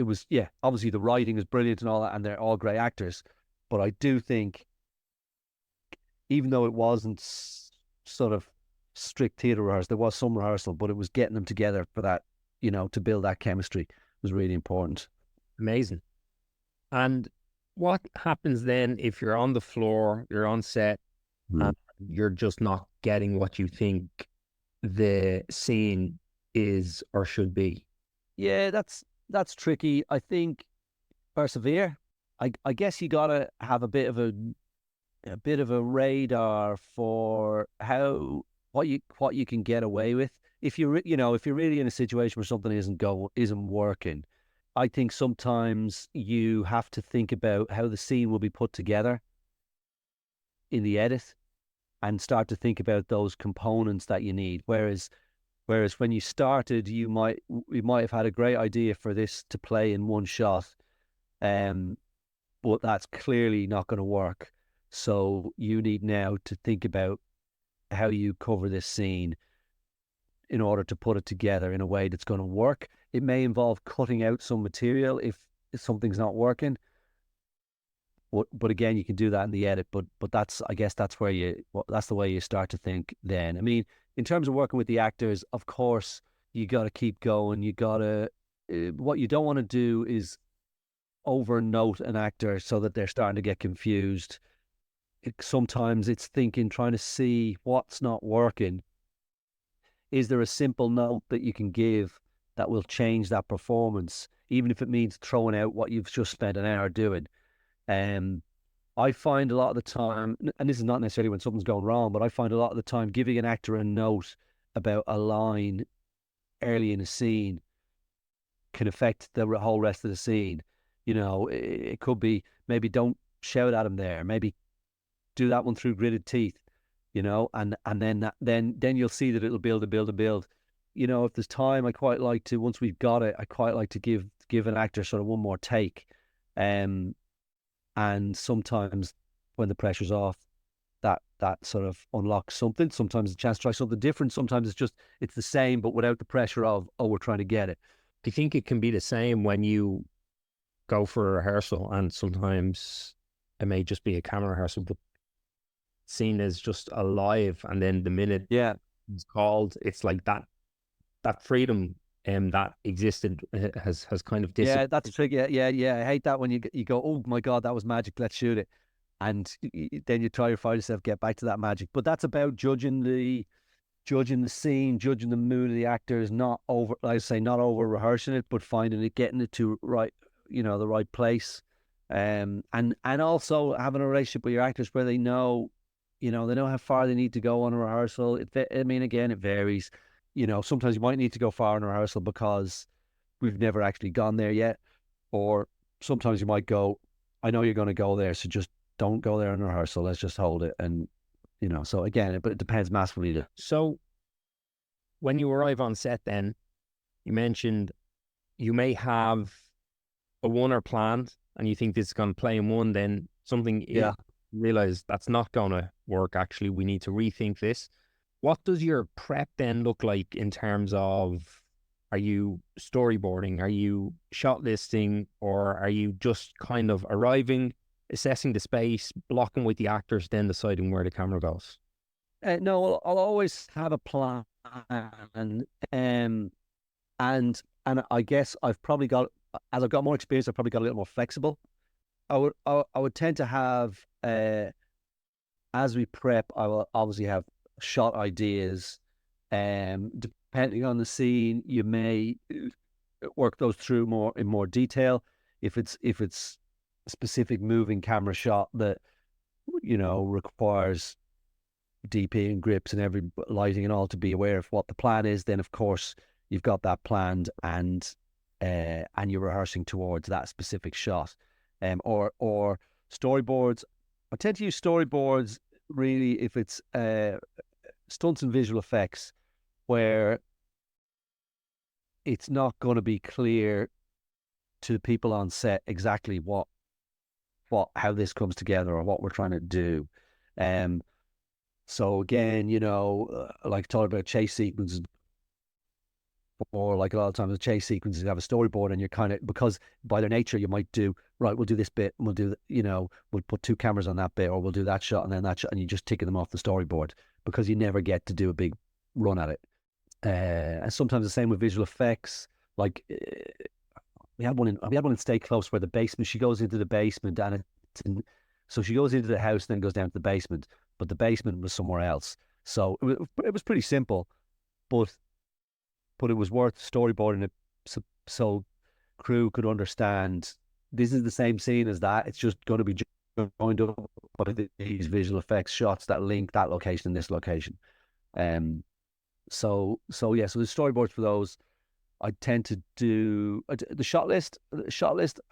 was, yeah, obviously the writing is brilliant and all that, and they're all great actors. But I do think, even though it wasn't sort of strict theatre rehearsal, there was some rehearsal, but it was getting them together for that, you know, to build that chemistry was really important. Amazing. And what happens then if you're on the floor, you're on set, and you're just not getting what you think the scene is or should be? Yeah, that's tricky. I think persevere. I guess you gotta have a bit of a radar for what you can get away with. If you're if you're really in a situation where something isn't working, I think sometimes you have to think about how the scene will be put together in the edit and start to think about those components that you need. Whereas when you started, you might have had a great idea for this to play in one shot, but that's clearly not going to work. So you need now to think about how you cover this scene in order to put it together in a way that's going to work. It may involve cutting out some material if something's not working. But again, you can do that in the edit. But I guess that's the way you start to think then. I mean, in terms of working with the actors, of course, you got to keep going. You got to, what you don't want to do is overnote an actor so that they're starting to get confused. Sometimes it's trying to see what's not working. Is there a simple note that you can give that will change that performance, even if it means throwing out what you've just spent an hour doing? I find a lot of the time, and this is not necessarily when something's going wrong, but I find a lot of the time giving an actor a note about a line early in a scene can affect the whole rest of the scene. You know, it could be maybe don't shout at him there, maybe do that one through gritted teeth, you know, and then you'll see that it'll build and build and build. You know, if there's time, once we've got it, I quite like to give an actor sort of one more take. And sometimes when the pressure's off, that sort of unlocks something. Sometimes a chance to try something different. Sometimes it's the same, but without the pressure of, oh, we're trying to get it. Do you think it can be the same when you go for a rehearsal and sometimes it may just be a camera rehearsal, but scene is just alive, and then the minute it's called, it's like that freedom that existed has kind of disappeared. Yeah, that's tricky. Yeah. I hate that when you go, oh my God, that was magic, let's shoot it. And then you try to find yourself get back to that magic. But that's about judging the scene, judging the mood of the actors, not over rehearsing it, but finding it, getting it to right, the right place. And also having a relationship with your actors where they know how far they need to go on a rehearsal. Again, it varies. Sometimes you might need to go far in a rehearsal because we've never actually gone there yet. Or sometimes you might go, I know you're going to go there, so just don't go there in rehearsal. Let's just hold it. And, so again, but it depends massively. So when you arrive on set then, you mentioned you may have a oneer planned and you think this is going to play in one, then something realize that's not going to work. Actually, we need to rethink this. What does your prep then look like in terms of, are you storyboarding? Are you shot listing? Or are you just kind of arriving, assessing the space, blocking with the actors, then deciding where the camera goes? No, I'll always have a plan. And I guess I've probably got, as I've got more experience, I've probably got a little more flexible. I would tend to have, as we prep, I will obviously have shot ideas. Depending on the scene, you may work those through in more detail. If it's a specific moving camera shot that requires DP and grips and every lighting and all to be aware of what the plan is, then of course you've got that planned and you're rehearsing towards that specific shot. Or storyboards. I tend to use storyboards really if it's stunts and visual effects where it's not going to be clear to the people on set exactly how this comes together or what we're trying to do. So again, like I talked about chase sequences, or like a lot of times the chase sequences have a storyboard, and you're kind of, because by their nature you might do, right, we'll do this bit and we'll do, we'll put two cameras on that bit, or we'll do that shot and then that shot, and you just ticking them off the storyboard because you never get to do a big run at it. And sometimes the same with visual effects. Like we had one in Stay Close where the basement, she goes into the basement and so she goes into the house and then goes down to the basement, but the basement was somewhere else. So it was pretty simple, but it was worth storyboarding it so crew could understand this is the same scene as that. It's just going to be joined up by these visual effects shots that link that location and this location. So the storyboards for those, I tend to do the shot list.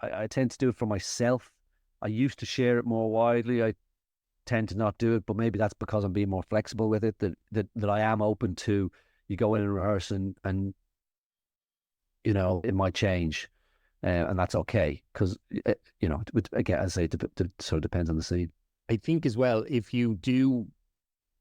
I tend to do it for myself. I used to share it more widely. I tend to not do it, but maybe that's because I'm being more flexible with it. That I am open to, you go in and rehearse and it might change, and that's okay because again, as I say, it sort of depends on the scene. I think as well, if you do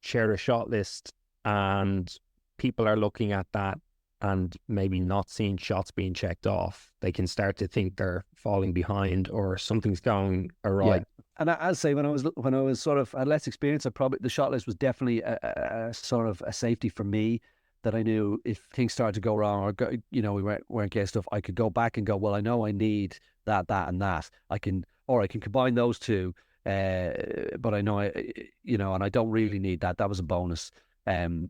share a shot list and people are looking at that and maybe not seeing shots being checked off, they can start to think they're falling behind or something's going awry. Yeah. And I say when I was sort of had less experience, the shot list was definitely a sort of a safety for me, that I knew if things started to go wrong or we weren't getting stuff, I could go back and go, well, I know I need that, and that. I can combine those two, but I know and I don't really need that. That was a bonus. Things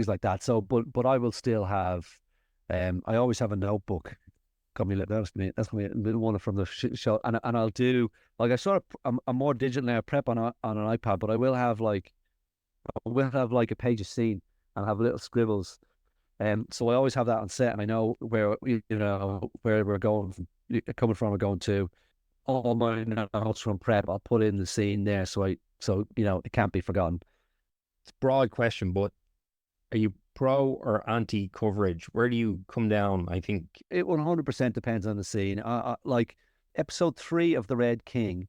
like that. So, but I will still have, I always have a notebook. That's me. That's me. One from the show, and I'll do like I'm more digital now. Prep on an iPad, but I will have like a page of scene and have little scribbles. So I always have that on set, and I know where where we're going, coming from, or going to. All my notes from prep, I'll put in the scene there, so it can't be forgotten. It's a broad question, but are you pro or anti coverage? Where do you come down? I think it 100% depends on the scene. Like episode 3 of The Red King,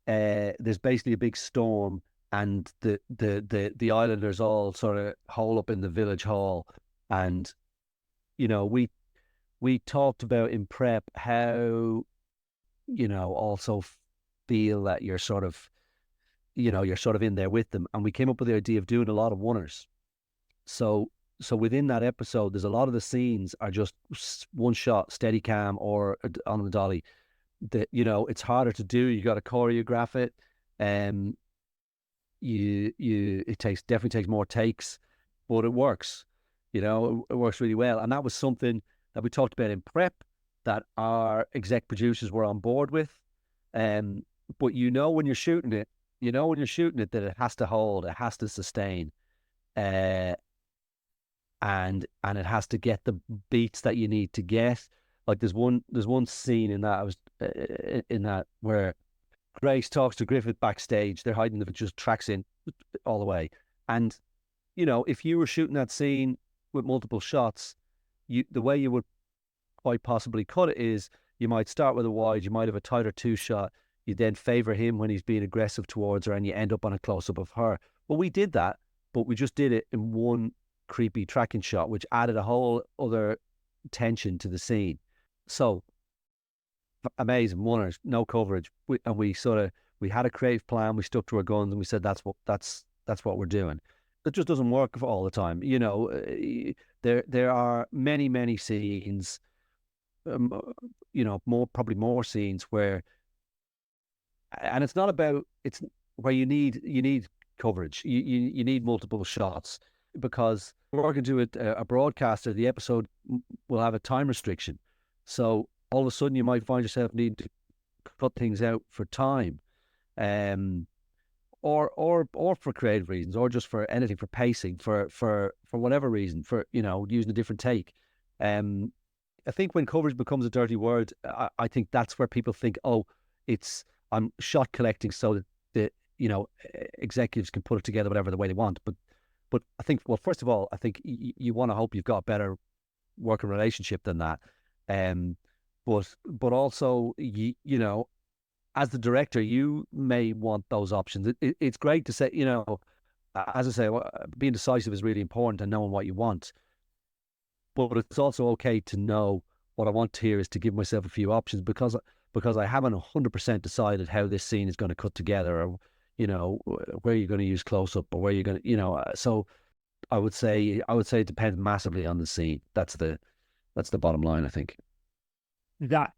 there's basically a big storm, and the islanders all sort of hole up in the village hall, and we talked about in prep how also feel that you're sort of in there with them, and we came up with the idea of doing a lot of oneers. So within that episode, there's a lot of the scenes are just one shot, steady cam or on the dolly. That it's harder to do. You got to choreograph it, and it definitely takes more takes, but it works. It works really well, and that was something that we talked about in prep that our exec producers were on board with. But when you're shooting it, that it has to hold, it has to sustain, and it has to get the beats that you need to get. Like there's one scene in that where Grace talks to Griffith backstage. They're hiding the just tracks in all the way, and if you were shooting that scene with multiple shots, the way you would quite possibly cut it is you might start with a wide, you might have a tighter 2 shot, you then favor him when he's being aggressive towards her, and you end up on a close-up of her. Well, we did that, but we just did it in one creepy tracking shot, which added a whole other tension to the scene. So amazing, oneers, no coverage, we had a creative plan, we stuck to our guns, and we said that's what we're doing. It just doesn't work all the time. There are many scenes, probably more scenes where, and it's where you need coverage. You need multiple shots, because we're working to a broadcaster. The episode will have a time restriction, so all of a sudden you might find yourself needing to cut things out for time, or for creative reasons, or just for anything, for pacing, for whatever reason, for using a different take. I think when coverage becomes a dirty word, I think that's where people think, oh, I'm shot collecting so that executives can put it together whatever the way they want. But I think, well, first of all, I think you want to hope you've got a better working relationship than that. But also, as the director, you may want those options. It's great to say, as I say, being decisive is really important and knowing what you want. But it's also okay to know what I want here is to give myself a few options because I haven't 100% decided how this scene is going to cut together, or where you're going to use close up, or where you're going to, so I would say it depends massively on the scene. That's the bottom line, I think. That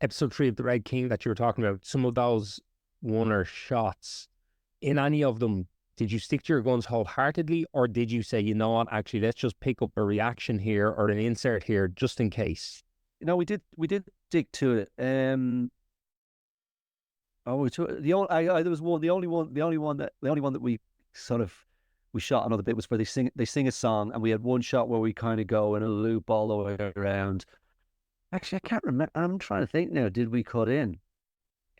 episode 3 of The Red King that you were talking about, some of those one-er shots, in any of them, did you stick to your guns wholeheartedly, or did you say, you know what, actually, let's just pick up a reaction here or an insert here just in case? We did stick to it. There was one. The only one that we sort of we shot another bit was where they sing a song, and we had one shot where we kind of go in a loop all the way around. Actually, I can't remember. I'm trying to think now. Did we cut in?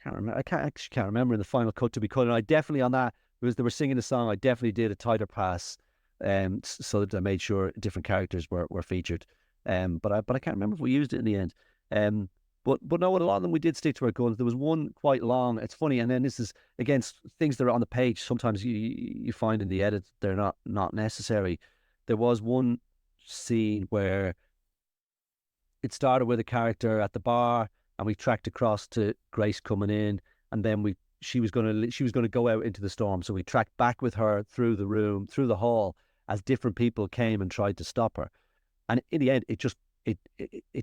Can't remember. I can't remember in the final cut to be cut in. I definitely on that because they were singing the song. I definitely did a tighter pass, so that I made sure different characters were featured. But I can't remember if we used it in the end. But no, with a lot of them we did stick to our guns. There was one quite long. It's funny, and then this is again things that are on the page. Sometimes you find in the edit they're not necessary. There was one scene where it started with a character at the bar, and we tracked across to Grace coming in, and then she was going to go out into the storm. So we tracked back with her through the room, through the hall, as different people came and tried to stop her. And in the end, it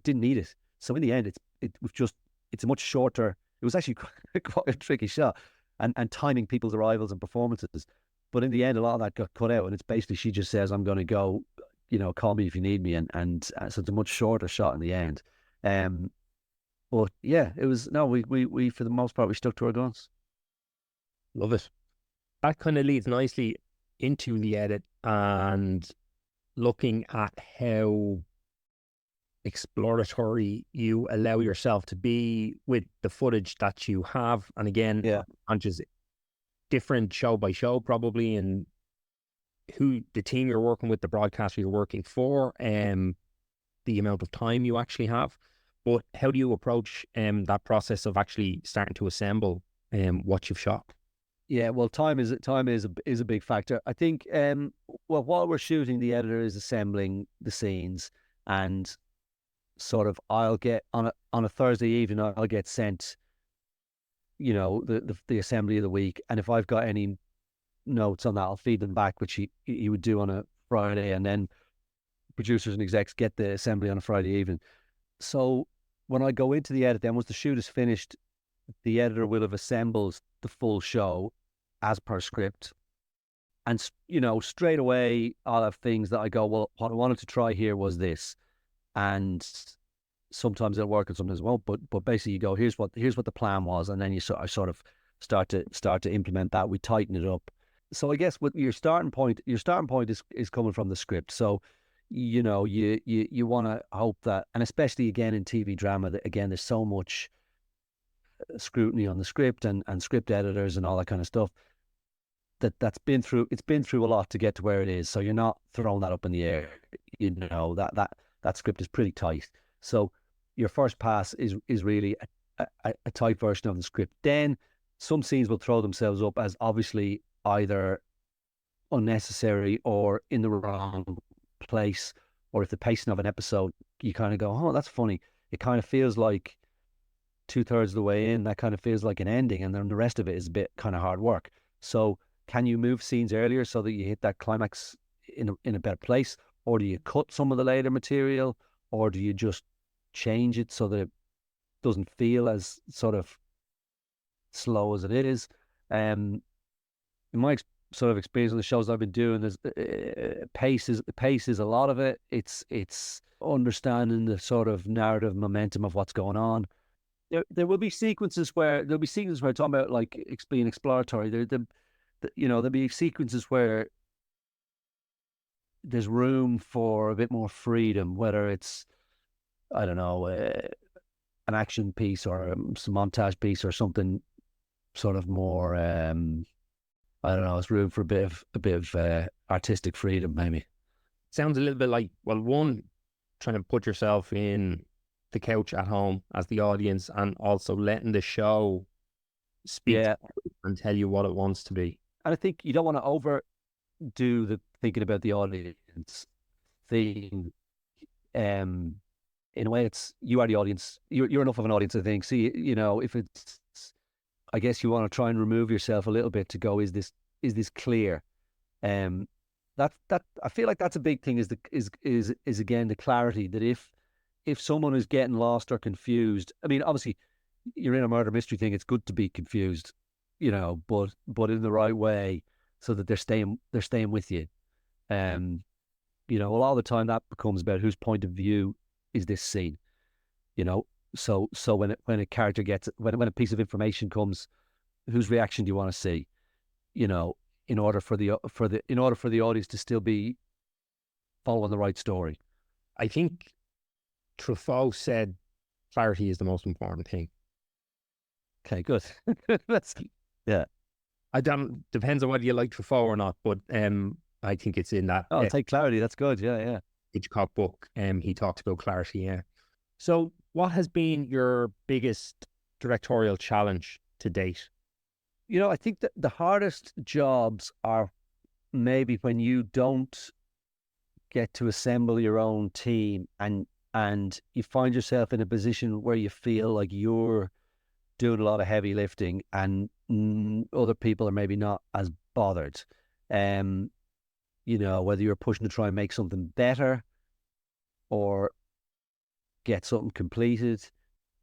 didn't need it. So in the end, it's a much shorter. It was actually quite a tricky shot, and timing people's arrivals and performances. But in the end, a lot of that got cut out, and it's basically she just says, "I'm going to go. Call me if you need me," and so it's a much shorter shot in the end. But yeah, it was we for the most part we stuck to our guns. Love it. That kind of leads nicely into the edit and looking at how exploratory you allow yourself to be with the footage that you have. And again, on just different show by show probably, and who the team you're working with, the broadcaster you're working for, the amount of time you actually have. But how do you approach that process of actually starting to assemble what you've shot? Yeah, well, time is a big factor. I think while we're shooting, the editor is assembling the scenes, and sort of I'll get on a Thursday evening, I'll get sent the assembly of the week, and if I've got any notes on that, I'll feed them back, which he would do on a Friday, and then producers and execs get the assembly on a Friday evening. So when I go into the edit, then once the shoot is finished, the editor will have assembled the full show as per script, and straight away I'll have things that I go, well, what I wanted to try here was this, and sometimes it'll work and sometimes it won't, but basically you go, here's what the plan was, and then I sort of start to implement that. We tighten it up. So I guess with your starting point is coming from the script. So you want to hope that, and especially again in TV drama, that again there's so much scrutiny on the script and script editors and all that kind of stuff, it's been through a lot to get to where it is. So you're not throwing that up in the air. That script is pretty tight. So your first pass is really a tight version of the script. Then some scenes will throw themselves up as obviously either unnecessary or in the wrong place, or if the pacing of an episode, you kind of go, oh, that's funny. It kind of feels like 2/3 of the way in, that kind of feels like an ending, and then the rest of it is a bit kind of hard work. So can you move scenes earlier so that you hit that climax in a better place, or do you cut some of the later material, or do you just change it so that it doesn't feel as sort of slow as it is? In my sort of experience on the shows I've been doing, there's pace is a lot of it. It's understanding the sort of narrative momentum of what's going on. There will be sequences where I'm talking about like being exploratory. There'll be sequences where there's room for a bit more freedom, whether it's, I don't know, an action piece or some montage piece or something sort of more I don't know, it's room for a bit of artistic freedom, maybe. Sounds a little bit like, well, one, trying to put yourself in the couch at home as the audience, and also letting the show speak Yeah, and tell you what it wants to be. and I think you don't want to overdo the thinking about the audience thing. In a way, it's you are the audience. You're enough of an audience, I think. See, if it's, I guess you want to try and remove yourself a little bit to go, is this clear? Um, that I feel like that's a big thing. Is again the clarity that if someone is getting lost or confused, I mean, obviously you're in a murder mystery thing. It's good to be confused, but in the right way, so that they're staying with you. A lot of the time that becomes about whose point of view is this scene, you know. So when a character gets when a piece of information comes, whose reaction do you want to see? In order for the audience to still be following the right story. I think Truffaut said clarity is the most important thing. Okay, good. Yeah. I don't depends on whether you like Truffaut or not, but I think it's in that I'll take clarity. That's good. Yeah. Hitchcock book. He talks about clarity. Yeah. So, what has been your biggest directorial challenge to date? I think that the hardest jobs are maybe when you don't get to assemble your own team and you find yourself in a position where you feel like you're doing a lot of heavy lifting and other people are maybe not as bothered. Whether you're pushing to try and make something better or get something completed.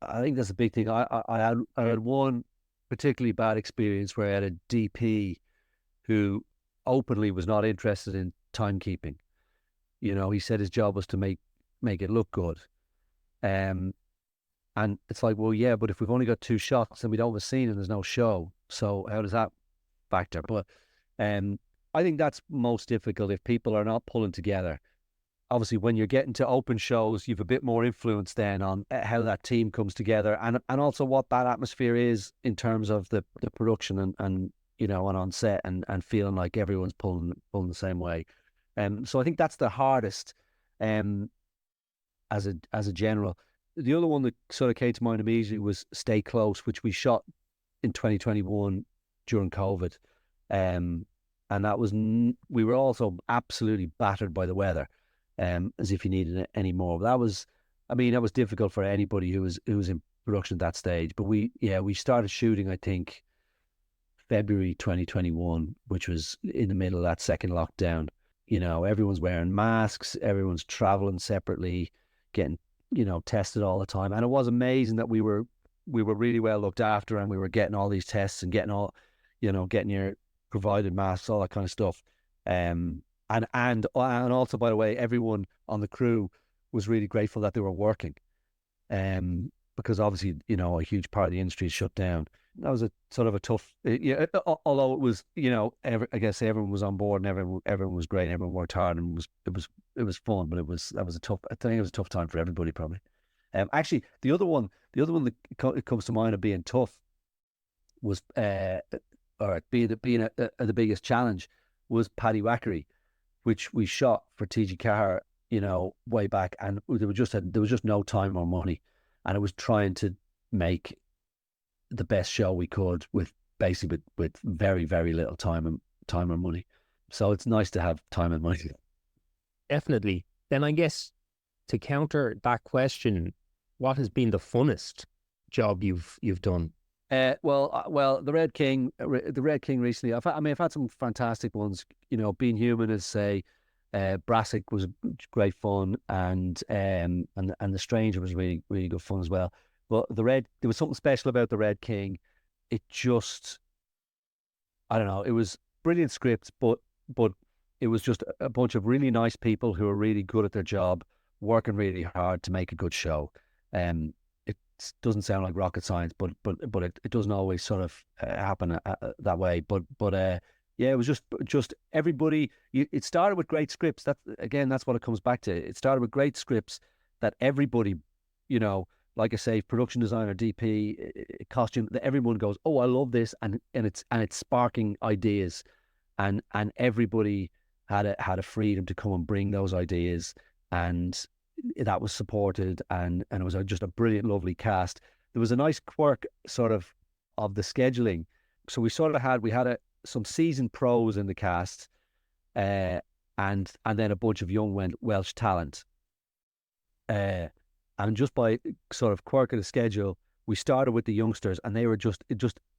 I think that's a big thing. I had one particularly bad experience where I had a DP who openly was not interested in timekeeping. He said his job was to make it look good. And it's like, well, yeah, but if we've only got 2 shots and we don't have a scene and there's no show, so how does that factor? But I think that's most difficult if people are not pulling together. Obviously, when you're getting to open shows, you've a bit more influence then on how that team comes together and also what that atmosphere is in terms of the production and on set and feeling like everyone's pulling the same way. So I think that's the hardest as a general. The other one that sort of came to mind immediately was Stay Close, which we shot in 2021 during COVID. And that was, we were also absolutely battered by the weather. As if you needed any more. That was difficult for anybody who was in production at that stage. But we started shooting, I think, February 2021, which was in the middle of that second lockdown. Everyone's wearing masks, everyone's traveling separately, getting, tested all the time. And it was amazing that we were really well looked after and we were getting all these tests and getting your provided masks, all that kind of stuff. And also, by the way, everyone on the crew was really grateful that they were working, because obviously, a huge part of the industry is shut down. That was a sort of a tough, although it was, I guess everyone was on board and everyone was great and everyone worked hard and it was fun, but I think it was a tough time for everybody probably. Actually, the other one that comes to mind of being tough was, being the biggest challenge was Paddy Wackery, which we shot for TG Carr, way back, and there was just no time or money, and it was trying to make the best show we could with basically with very, very little time and money. So it's nice to have time and money. Definitely. Then I guess to counter that question, what has been the funnest job you've done? Well, the Red King recently. I've had some fantastic ones. Being Human is Brassic was great fun, and The Stranger was really, really good fun as well. But there was something special about the Red King. It just, I don't know. It was brilliant scripts, but it was just a bunch of really nice people who are really good at their job, working really hard to make a good show. It doesn't sound like rocket science, but it doesn't always sort of happen that way. But yeah, it was just everybody. It started with great scripts. That's what it comes back to. It started with great scripts that everybody, like I say, production designer, DP, costume, that everyone goes, oh, I love this, and it's sparking ideas, and everybody had a freedom to come and bring those ideas, and that was supported, and it was just a brilliant, lovely cast. There was a nice quirk sort of the scheduling. So we had some seasoned pros in the cast, and then a bunch of young Welsh talent. And just by sort of quirk of the schedule, we started with the youngsters, and they were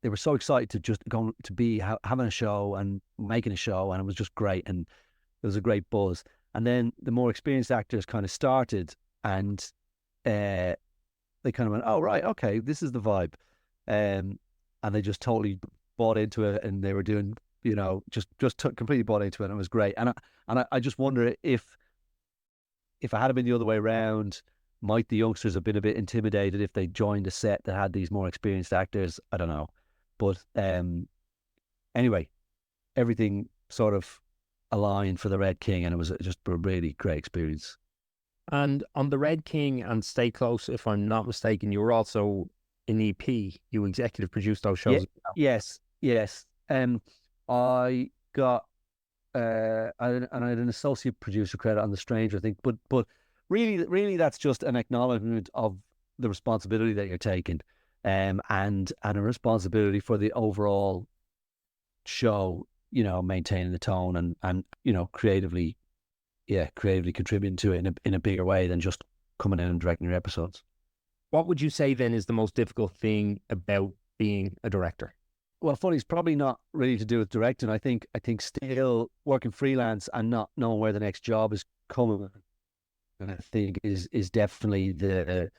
they were so excited to just go to be having a show and making a show, and it was just great, and there was a great buzz. And then the more experienced actors kind of started, and they kind of went, oh right, okay, this is the vibe, and they just totally bought into it, and they were doing, completely bought into it, and it was great. And I just wonder if it had been the other way around, might the youngsters have been a bit intimidated if they joined a set that had these more experienced actors? I don't know. But anyway, everything sort of aligned for the Red King, and it was just a really great experience. And on the Red King and Stay Close, if I'm not mistaken, you were also an EP. You executive produced those shows. Yes. I got and I had an associate producer credit on The Stranger, I think. But really, that's just an acknowledgement of the responsibility that you're taking, and a responsibility for the overall show. Maintaining the tone and creatively contributing to it in a bigger way than just coming in and directing your episodes. What would you say then is the most difficult thing about being a director? Well, funny, it's probably not really to do with directing. I think still working freelance and not knowing where the next job is coming, and I think is definitely the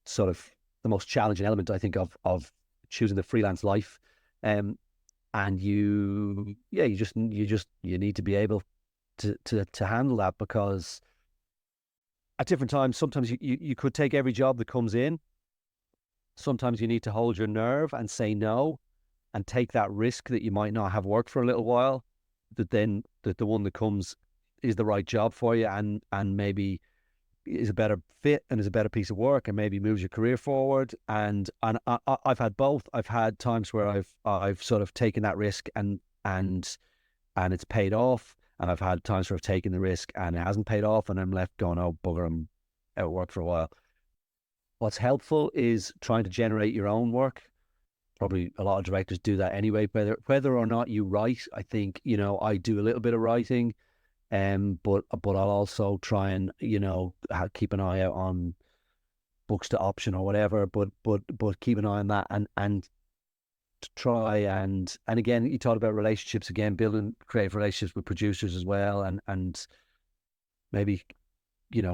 sort of the most challenging element, I think, of choosing the freelance life. And you need to be able to handle that, because at different times, sometimes you could take every job that comes in. Sometimes you need to hold your nerve and say no, and take that risk that you might not have work for a little while, that the one that comes is the right job for you, and maybe is a better fit and is a better piece of work, and maybe moves your career forward. And I've had both. I've had times where I've sort of taken that risk and it's paid off, and I've had times where I've taken the risk and it hasn't paid off, and I'm left going, oh bugger, I'm out of work for a while. What's helpful is trying to generate your own work. Probably a lot of directors do that anyway, whether or not you write. I think, I do a little bit of writing, but I'll also try and, keep an eye out on books to option or whatever, but keep an eye on that, and to try and again, you talked about relationships again, building creative relationships with producers as well, and maybe,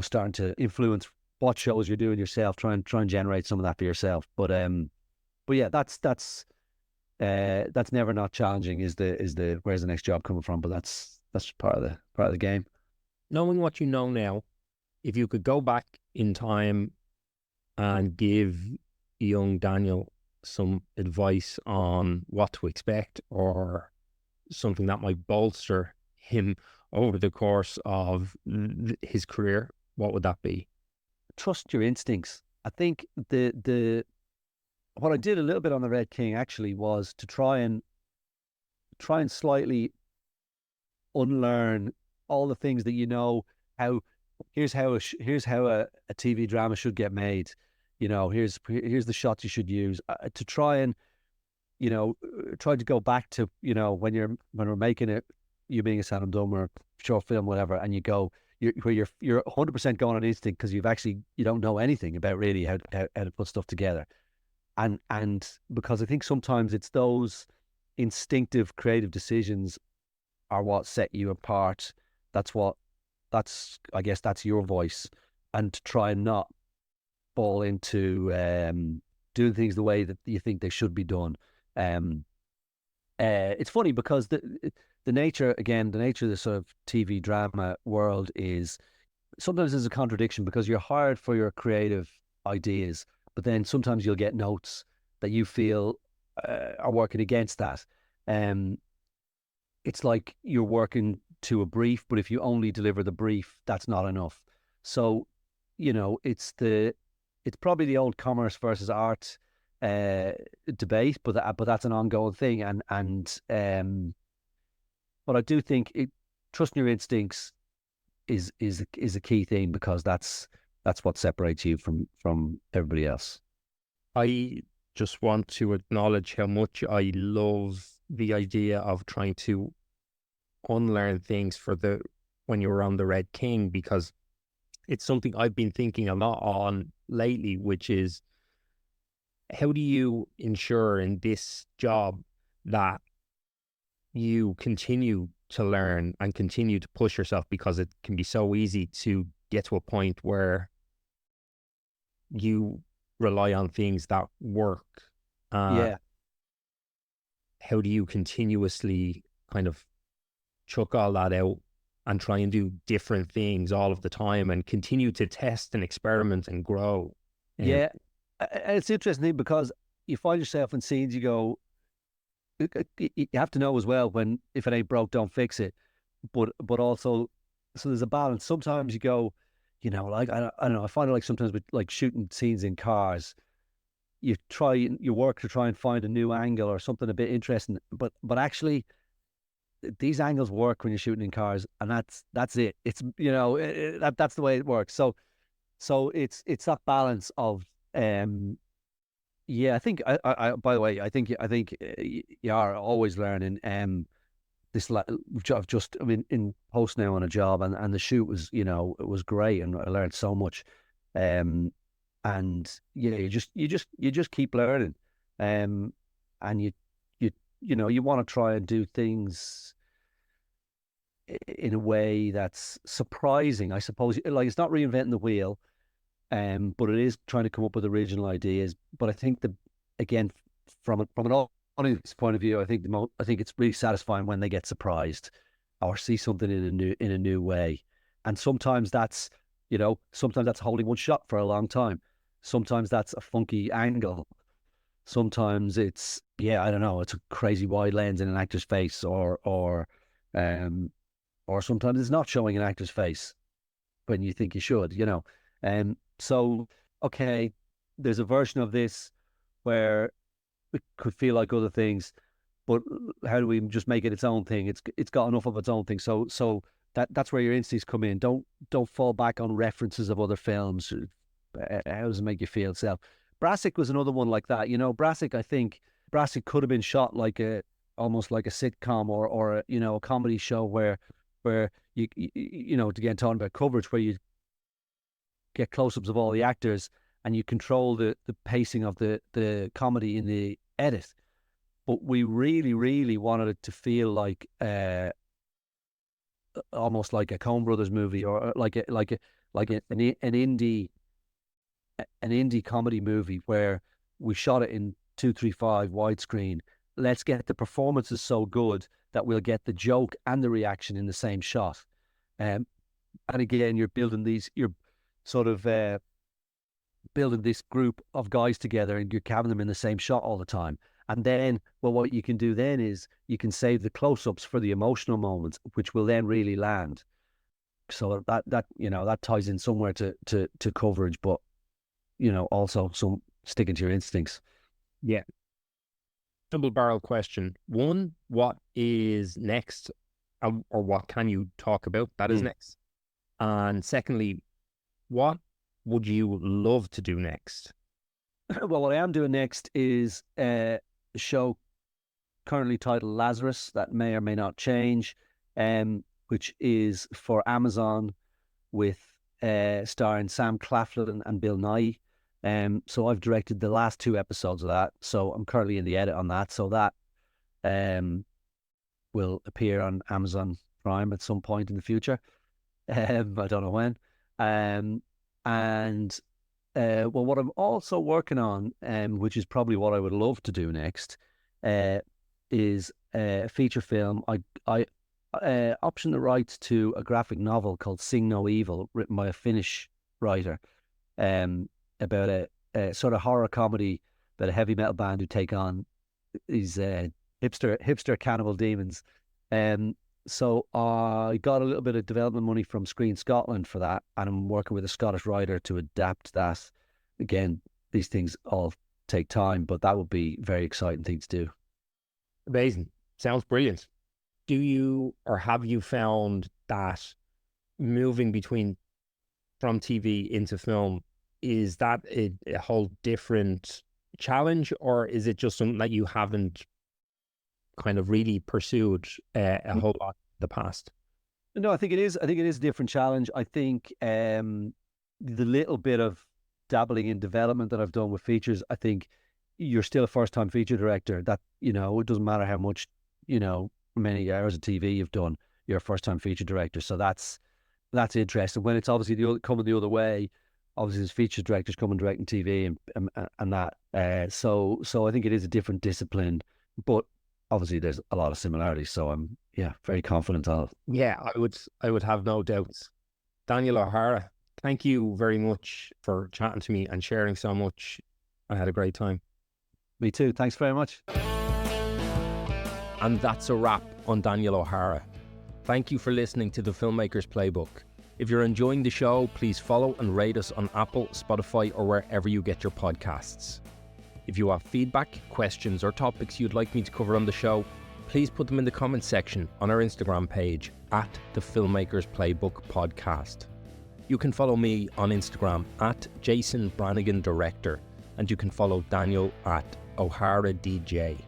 starting to influence what shows you're doing yourself, try and generate some of that for yourself. But yeah, that's never not challenging. Is the where's the next job coming from? But that's part of the game. Knowing what you know now, if you could go back in time and give young Daniel some advice on what to expect, or something that might bolster him over the course of his career, what would that be? Trust your instincts. I think what I did a little bit on the Red King actually was to try and slightly unlearn all the things that here's how a TV drama should get made. Here's the shots you should use, to try and try to go back to when we're making it, you Ming Is Anim Dom or short film, whatever, and you're 100% going on instinct, because you don't know anything about really how to put stuff together. And because I think sometimes it's those instinctive creative decisions are what set you apart. I guess that's your voice, and to try and not fall into doing things the way that you think they should be done. It's funny because the nature of the sort of TV drama world is sometimes there's a contradiction, because you're hired for your creative ideas, but then sometimes you'll get notes that you feel are working against that. It's like you're working to a brief, but if you only deliver the brief, that's not enough. So, it's it's probably the old commerce versus art debate, but that's an ongoing thing. But I do think trusting your instincts is a key thing, because that's what separates you from everybody else. I just want to acknowledge how much I love the idea of trying to unlearn things when you were on the Red King, because it's something I've been thinking a lot on lately, which is, how do you ensure in this job that you continue to learn and continue to push yourself, because it can be so easy to get to a point where you rely on things that work. Yeah. How do you continuously kind of chuck all that out and try and do different things all of the time and continue to test and experiment and grow? Yeah. And it's interesting because you find yourself in scenes, you go, you have to know as well when, if it ain't broke, don't fix it. But also, so there's a balance. Sometimes you go, like, I don't know, I find it like sometimes with like shooting scenes in cars, you work to try and find a new angle or something a bit interesting, but actually these angles work when you're shooting in cars, and that's it. It's that's the way it works. So it's that balance of yeah. I think I by the way, I think you are always learning. This I've just, I mean, in post now on a job, and the shoot was, it was great, and I learned so much. And yeah, you just keep learning. And you want to try and do things in a way that's surprising, I suppose. Like, it's not reinventing the wheel, but it is trying to come up with original ideas. But I think again, from an audience point of view, I think it's really satisfying when they get surprised or see something in a new way. And sometimes that's holding one shot for a long time. Sometimes that's a funky angle. Sometimes it's, I don't know, it's a crazy wide lens in an actor's face, or sometimes it's not showing an actor's face when you think you should, So, okay, there's a version of this where it could feel like other things, but how do we just make it its own thing? It's got enough of its own thing. So that's where your instincts come in. Don't fall back on references of other films. How does it make you feel? So Brassic was another one like that. I think Brassic could have been shot like almost like a sitcom, or a comedy show where you again, talking about coverage, where you get close-ups of all the actors and you control the pacing of the comedy in the edit. But we really, really wanted it to feel like almost like a Coen Brothers movie, or like an indie comedy movie, where we shot it in 2:35 widescreen. Let's get the performances so good that we'll get the joke and the reaction in the same shot. And again, you're sort of building this group of guys together, and you're having them in the same shot all the time. And then, well, what you can do then is you can save the close-ups for the emotional moments, which will then really land. So that ties in somewhere to coverage, but also some sticking to your instincts. Yeah. Double barrel question. One, what is next, or what can you talk about that is next? And secondly, what would you love to do next? Well, what I am doing next is a show currently titled Lazarus, that may or may not change, which is for Amazon, with starring Sam Claflin and Bill Nighy. So I've directed the last 2 episodes of that. So I'm currently in the edit on that. So that will appear on Amazon Prime at some point in the future. I don't know when. Well, what I'm also working on, which is probably what I would love to do next, is a feature film. I optioned the rights to a graphic novel called Sing No Evil, written by a Finnish writer, about a sort of horror comedy about a heavy metal band who take on these hipster cannibal demons. So I got a little bit of development money from Screen Scotland for that, and I'm working with a Scottish writer to adapt that. again, these things all take time, but that would be a very exciting thing to do. Amazing. Sounds brilliant. Do you, or have you found that moving from TV into film, is that a whole different challenge, or is it just something that you haven't kind of really pursued a whole lot in the past? No, I think it is. I think it is a different challenge. I think the little bit of dabbling in development that I've done with features, I think you're still a first-time feature director. That, it doesn't matter how much, many hours of TV you've done, you're a first-time feature director. So that's interesting. When it's obviously coming the other way, obviously there's feature directors coming directing TV and that. So I think it is a different discipline, but obviously there's a lot of similarities. So I'm very confident I would have no doubts. Daniel O'Hara, thank you very much for chatting to me and sharing so much. I had a great time. Me too. Thanks very much. And that's a wrap on Daniel O'Hara. Thank you for listening to the Filmmaker's Playbook. If you're enjoying the show, please follow and rate us on Apple, Spotify, or wherever you get your podcasts. If you have feedback, questions, or topics you'd like me to cover on the show, please put them in the comments section on our Instagram page at the Filmmaker's Playbook Podcast. You can follow me on Instagram at Jason Branagan Director, and you can follow Daniel at O'Hara DJ.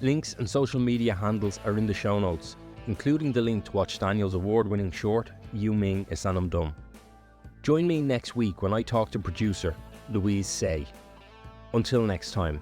Links and social media handles are in the show notes, including the link to watch Daniel's award-winning short, Ming Is Anim Dom. Join me next week when I talk to producer Louise Say. Until next time.